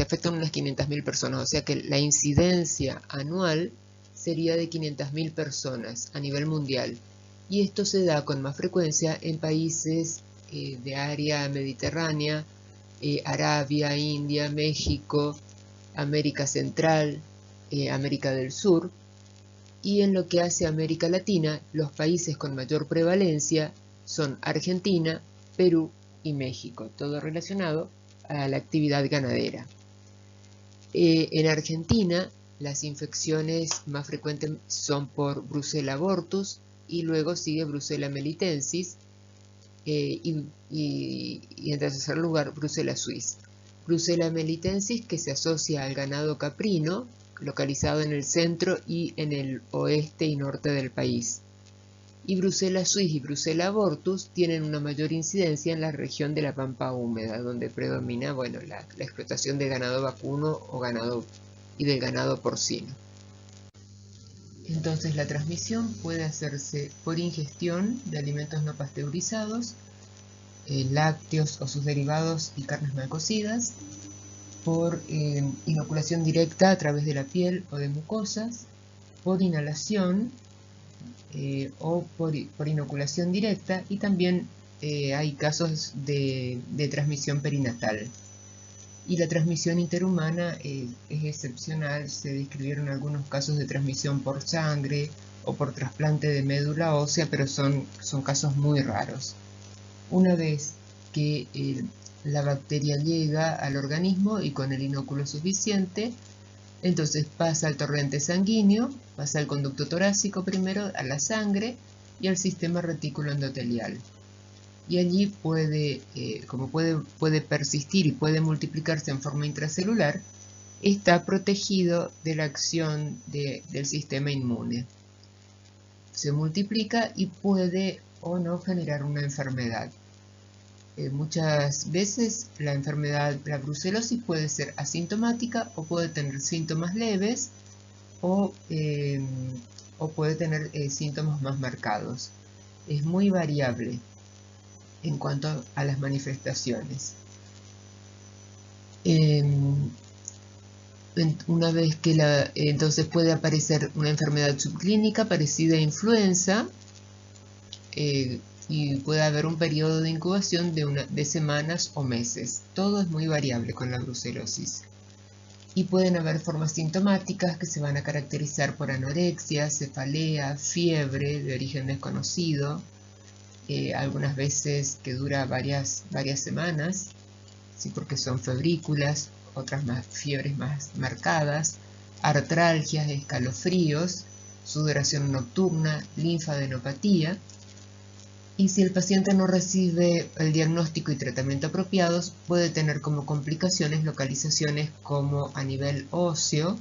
afectan unas 500.000 personas, o sea que la incidencia anual sería de 500.000 personas a nivel mundial. Y esto se da con más frecuencia en países de área mediterránea, Arabia, India, México, América Central, América del Sur. Y en lo que hace a América Latina, los países con mayor prevalencia son Argentina, Perú y México, todo relacionado a la actividad ganadera. En Argentina, las infecciones más frecuentes son por Brucella abortus y luego sigue Brucella melitensis y en tercer lugar Brucella suis. Brucella melitensis, que se asocia al ganado caprino, localizado en el centro y en el oeste y norte del país. Y Brucella suis y Brucella abortus tienen una mayor incidencia en la región de la pampa húmeda, donde predomina la explotación de ganado vacuno y del ganado porcino. Entonces la transmisión puede hacerse por ingestión de alimentos no pasteurizados, lácteos o sus derivados y carnes mal cocidas, por inoculación directa a través de la piel o de mucosas, por inhalación o por inoculación directa, y también hay casos de transmisión perinatal. Y la transmisión interhumana es excepcional. Se describieron algunos casos de transmisión por sangre o por trasplante de médula ósea, pero son casos muy raros. Una vez que la bacteria llega al organismo y con el inóculo suficiente, entonces pasa al torrente sanguíneo, pasa al conducto torácico primero, a la sangre y al sistema retículo endotelial. Y allí puede persistir y puede multiplicarse en forma intracelular, está protegido de la acción del sistema inmune. Se multiplica y puede o no generar una enfermedad. Muchas veces la brucelosis puede ser asintomática o puede tener síntomas leves o puede tener síntomas más marcados. Es muy variable en cuanto a las manifestaciones. Una vez que entonces puede aparecer una enfermedad subclínica parecida a influenza, y puede haber un periodo de incubación de semanas o meses. Todo es muy variable con la brucelosis. Y pueden haber formas sintomáticas que se van a caracterizar por anorexia, cefalea, fiebre de origen desconocido, algunas veces que dura varias semanas, ¿sí? Porque son febrículas, otras fiebres más marcadas, artralgias, escalofríos, sudoración nocturna, linfadenopatía. Y si el paciente no recibe el diagnóstico y tratamiento apropiados, puede tener como complicaciones localizaciones como a nivel óseo,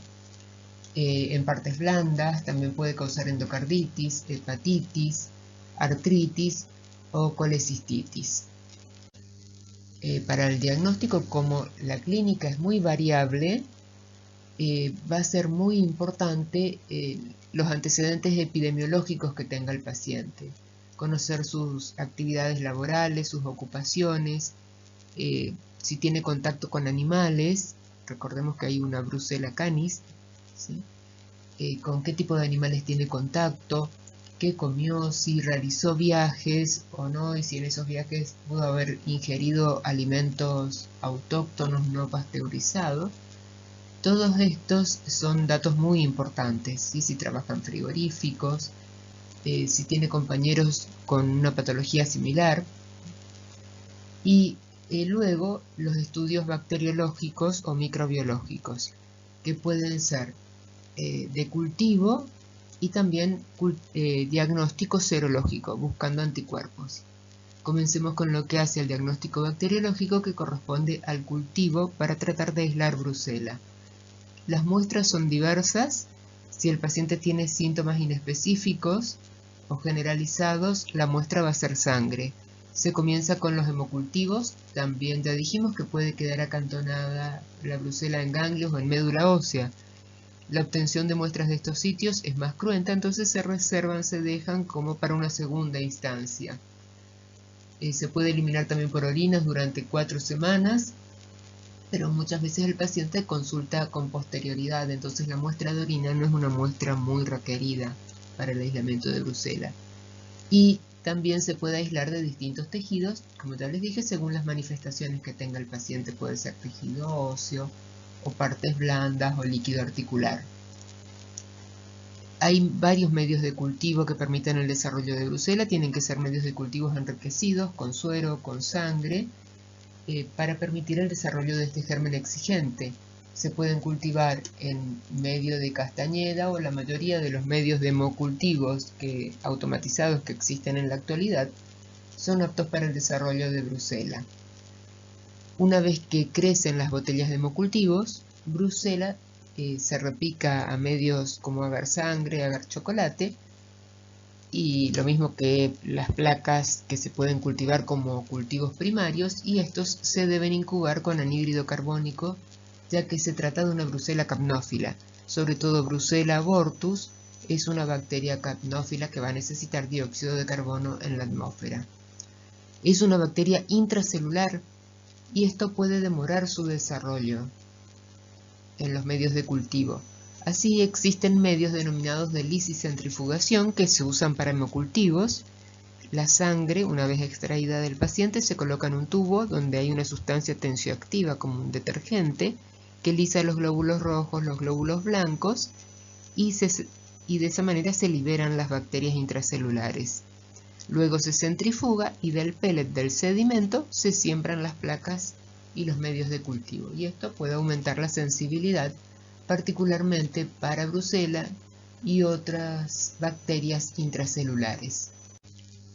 en partes blandas, también puede causar endocarditis, hepatitis, artritis o colecistitis. Para el diagnóstico, como la clínica es muy variable, va a ser muy importante los antecedentes epidemiológicos que tenga el paciente. Conocer sus actividades laborales, sus ocupaciones, si tiene contacto con animales, recordemos que hay una Brucella canis, ¿sí? Con qué tipo de animales tiene contacto, qué comió, si realizó viajes o no, y si en esos viajes pudo haber ingerido alimentos autóctonos no pasteurizados. Todos estos son datos muy importantes, ¿sí? Si trabajan frigoríficos, si tiene compañeros con una patología similar. Y luego los estudios bacteriológicos o microbiológicos, que pueden ser de cultivo y también diagnóstico serológico, buscando anticuerpos. Comencemos con lo que hace el diagnóstico bacteriológico, que corresponde al cultivo para tratar de aislar brucela. Las muestras son diversas. Si el paciente tiene síntomas inespecíficos o generalizados, la muestra va a ser sangre. Se comienza con los hemocultivos. También ya dijimos que puede quedar acantonada la brucela en ganglios o en médula ósea. La obtención de muestras de estos sitios es más cruenta, entonces se reservan, se dejan como para una segunda instancia. Se puede eliminar también por orinas durante 4 semanas, pero muchas veces el paciente consulta con posterioridad, entonces la muestra de orina no es una muestra muy requerida para el aislamiento de brucela. Y también se puede aislar de distintos tejidos, como ya les dije, según las manifestaciones que tenga el paciente. Puede ser tejido óseo, o partes blandas, o líquido articular. Hay varios medios de cultivo que permiten el desarrollo de brucela. Tienen que ser medios de cultivos enriquecidos con suero, con sangre, para permitir el desarrollo de este germen exigente. Se pueden cultivar en medio de castañeda, o la mayoría de los medios de hemocultivos automatizados que existen en la actualidad son aptos para el desarrollo de brucela. Una vez que crecen las botellas de hemocultivos, brucela se repica a medios como agar sangre, agar chocolate, y lo mismo que las placas que se pueden cultivar como cultivos primarios, y estos se deben incubar con anhídrido carbónico, ya que se trata de una brucela capnófila. Sobre todo Brucella abortus es una bacteria capnófila que va a necesitar dióxido de carbono en la atmósfera. Es una bacteria intracelular y esto puede demorar su desarrollo en los medios de cultivo. Así existen medios denominados de lisicentrifugación que se usan para hemocultivos. La sangre, una vez extraída del paciente, se coloca en un tubo donde hay una sustancia tensioactiva como un detergente que lisa los glóbulos rojos, los glóbulos blancos, y de esa manera se liberan las bacterias intracelulares. Luego se centrifuga y del pellet del sedimento se siembran las placas y los medios de cultivo, y esto puede aumentar la sensibilidad, particularmente para brucela y otras bacterias intracelulares.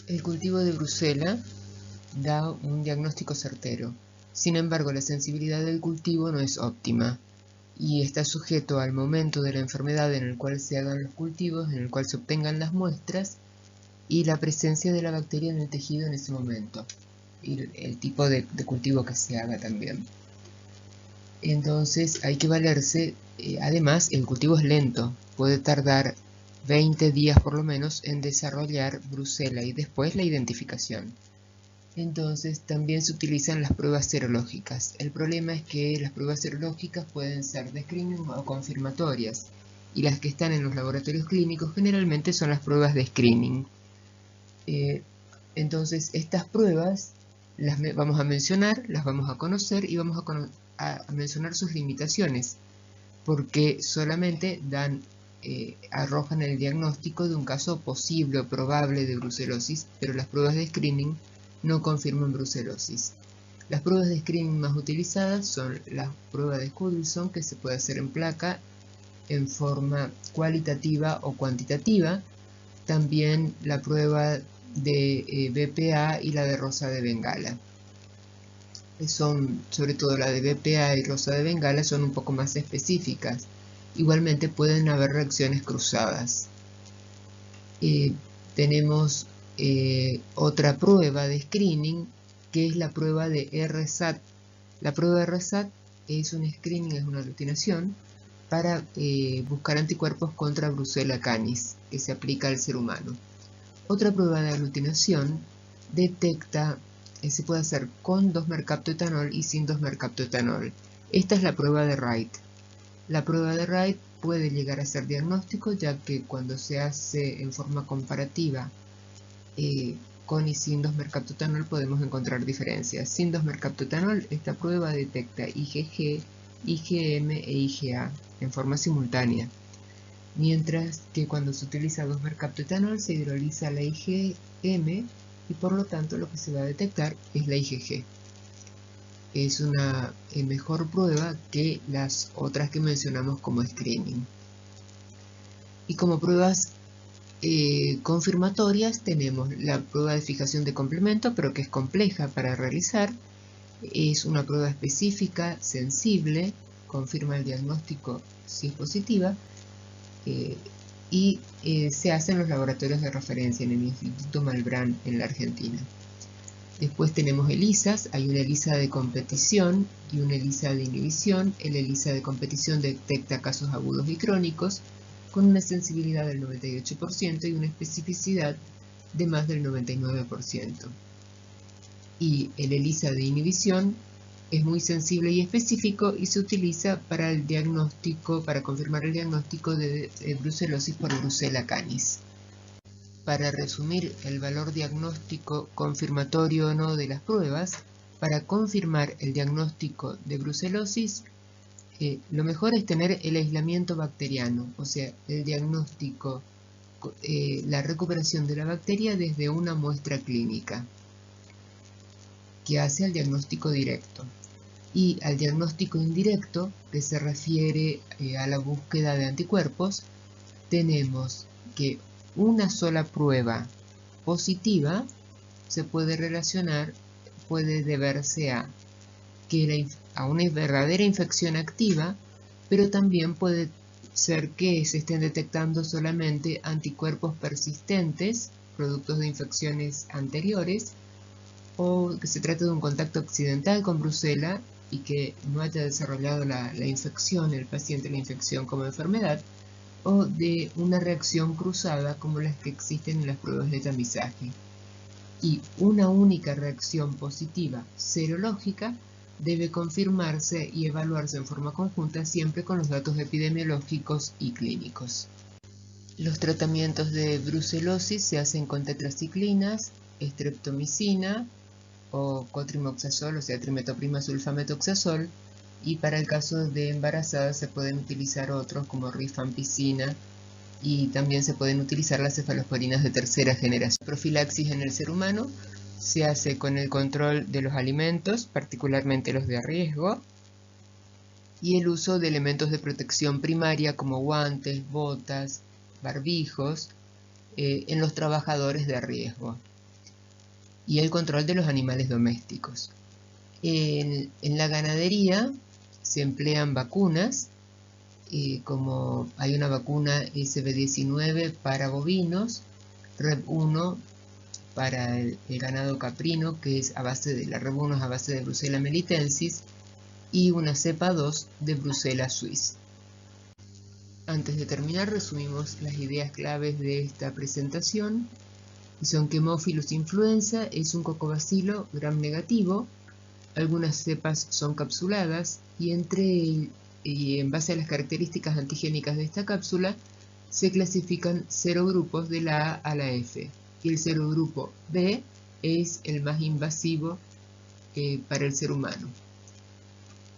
El cultivo de brucela da un diagnóstico certero. Sin embargo, la sensibilidad del cultivo no es óptima y está sujeto al momento de la enfermedad en el cual se hagan los cultivos, en el cual se obtengan las muestras, y la presencia de la bacteria en el tejido en ese momento, y el tipo de cultivo que se haga también. Entonces hay que valerse. Además, el cultivo es lento, puede tardar 20 días por lo menos en desarrollar brucela y después la identificación. Entonces también se utilizan las pruebas serológicas. El problema es que las pruebas serológicas pueden ser de screening o confirmatorias, y las que están en los laboratorios clínicos generalmente son las pruebas de screening. Entonces estas pruebas las vamos a mencionar, las vamos a conocer y vamos a mencionar sus limitaciones, porque solamente arrojan el diagnóstico de un caso posible o probable de brucelosis, pero las pruebas de screening no confirman brucelosis. Las pruebas de screening más utilizadas son la prueba de Hudson, que se puede hacer en placa en forma cualitativa o cuantitativa, también la prueba de BPA y la de Rosa de Bengala. Sobre todo la de BPA y Rosa de Bengala son un poco más específicas. Igualmente pueden haber reacciones cruzadas. Tenemos otra prueba de screening, que es la prueba de RSAT. La prueba de RSAT es un screening, es una aglutinación para buscar anticuerpos contra Brucella canis, que se aplica al ser humano. Otra prueba de aglutinación detecta, se puede hacer con 2-mercaptoetanol y sin 2-mercaptoetanol. Esta es la prueba de Wright. La prueba de Wright puede llegar a ser diagnóstico, ya que cuando se hace en forma comparativa con y sin 2-mercaptoetanol podemos encontrar diferencias. Sin 2-mercaptoetanol, esta prueba detecta IgG, IgM e IgA en forma simultánea. mientras que cuando se utiliza 2-mercaptoetanol se hidroliza la IgM y por lo tanto lo que se va a detectar es la IgG. Es una mejor prueba que las otras que mencionamos como screening. Y como pruebas confirmatorias tenemos la prueba de fijación de complemento, pero que es compleja para realizar. Es una prueba específica, sensible, confirma el diagnóstico si es positiva, y se hace en los laboratorios de referencia en el Instituto Malbrán en la Argentina. Después tenemos ELISAs, hay una ELISA de competición y una ELISA de inhibición. El ELISA de competición detecta casos agudos y crónicos con una sensibilidad del 98% y una especificidad de más del 99%. Y el ELISA de inhibición es muy sensible y específico y se utiliza para el diagnóstico, para confirmar el diagnóstico de brucelosis por Brucella canis. Para resumir el valor diagnóstico confirmatorio o no de las pruebas, para confirmar el diagnóstico de brucelosis, lo mejor es tener el aislamiento bacteriano, o sea, el diagnóstico, la recuperación de la bacteria desde una muestra clínica, que hace al diagnóstico directo. Y al diagnóstico indirecto, que se refiere a la búsqueda de anticuerpos, tenemos que una sola prueba positiva se puede relacionar, puede deberse a una verdadera infección activa, pero también puede ser que se estén detectando solamente anticuerpos persistentes, productos de infecciones anteriores, o que se trate de un contacto accidental con Brucella y que no haya desarrollado la infección, el paciente la infección como enfermedad, o de una reacción cruzada como las que existen en las pruebas de tamizaje. Y una única reacción positiva serológica debe confirmarse y evaluarse en forma conjunta siempre con los datos epidemiológicos y clínicos. Los tratamientos de brucelosis se hacen con tetraciclinas, streptomicina o cotrimoxazol, o sea, trimetoprima sulfametoxazol, y para el caso de embarazadas se pueden utilizar otros como rifampicina y también se pueden utilizar las cefalosporinas de tercera generación. La profilaxis en el ser humano se hace con el control de los alimentos, particularmente los de riesgo, y el uso de elementos de protección primaria como guantes, botas, barbijos, en los trabajadores de riesgo, y el control de los animales domésticos. En la ganadería se emplean vacunas, como hay una vacuna SB19 para bovinos, REB1 para el ganado caprino, que es a base de la REB1 es a base de Brucella melitensis, y una cepa 2 de Brucella suis. Antes de terminar, resumimos las ideas claves de esta presentación, y son que Haemophilus influenza es un cocobacilo gram negativo. Algunas cepas son capsuladas y en base a las características antigénicas de esta cápsula se clasifican serogrupos de la A a la F, y el serogrupo B es el más invasivo para el ser humano.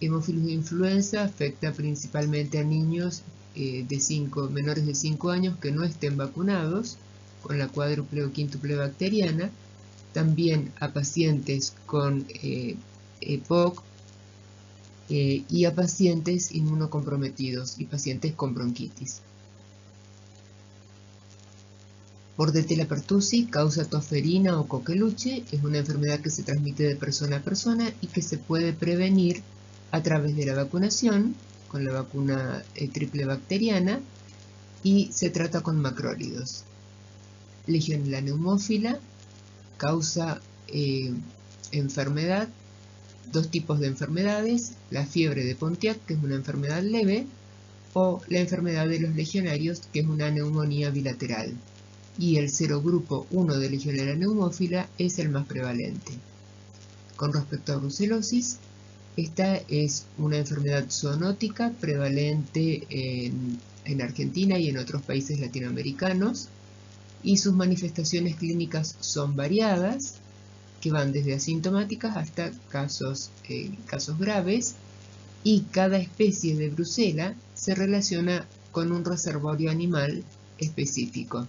Haemophilus influenza afecta principalmente a niños menores de 5 años que no estén vacunados con la cuádruple o quíntuple bacteriana, también a pacientes con EPOC y a pacientes inmunocomprometidos y pacientes con bronquitis. Bordetella pertussis causa tosferina o coqueluche, es una enfermedad que se transmite de persona a persona y que se puede prevenir a través de la vacunación, con la vacuna triple bacteriana, y se trata con macrólidos. Legionella pneumófila causa enfermedad, dos tipos de enfermedades: la fiebre de Pontiac, que es una enfermedad leve, o la enfermedad de los legionarios, que es una neumonía bilateral. Y el serogrupo 1 de Legionella pneumófila es el más prevalente. Con respecto a brucelosis, esta es una enfermedad zoonótica prevalente en Argentina y en otros países latinoamericanos, y sus manifestaciones clínicas son variadas, que van desde asintomáticas hasta casos graves, y cada especie de brucela se relaciona con un reservorio animal específico.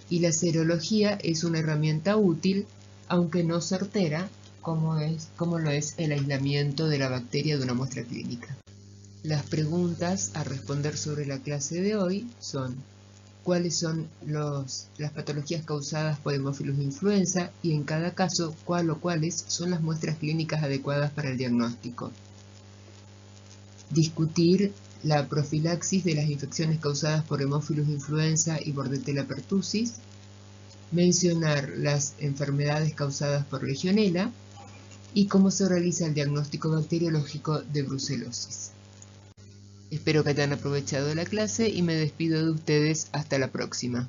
Y la serología es una herramienta útil, aunque no certera, como lo es el aislamiento de la bacteria de una muestra clínica. Las preguntas a responder sobre la clase de hoy son: ¿cuáles son las patologías causadas por Haemophilus influenza? Y en cada caso, ¿cuál o cuáles son las muestras clínicas adecuadas para el diagnóstico? Discutir la profilaxis de las infecciones causadas por Haemophilus influenza y Bordetella pertussis. Mencionar las enfermedades causadas por Legionella y cómo se realiza el diagnóstico bacteriológico de brucelosis. Espero que hayan aprovechado la clase y me despido de ustedes hasta la próxima.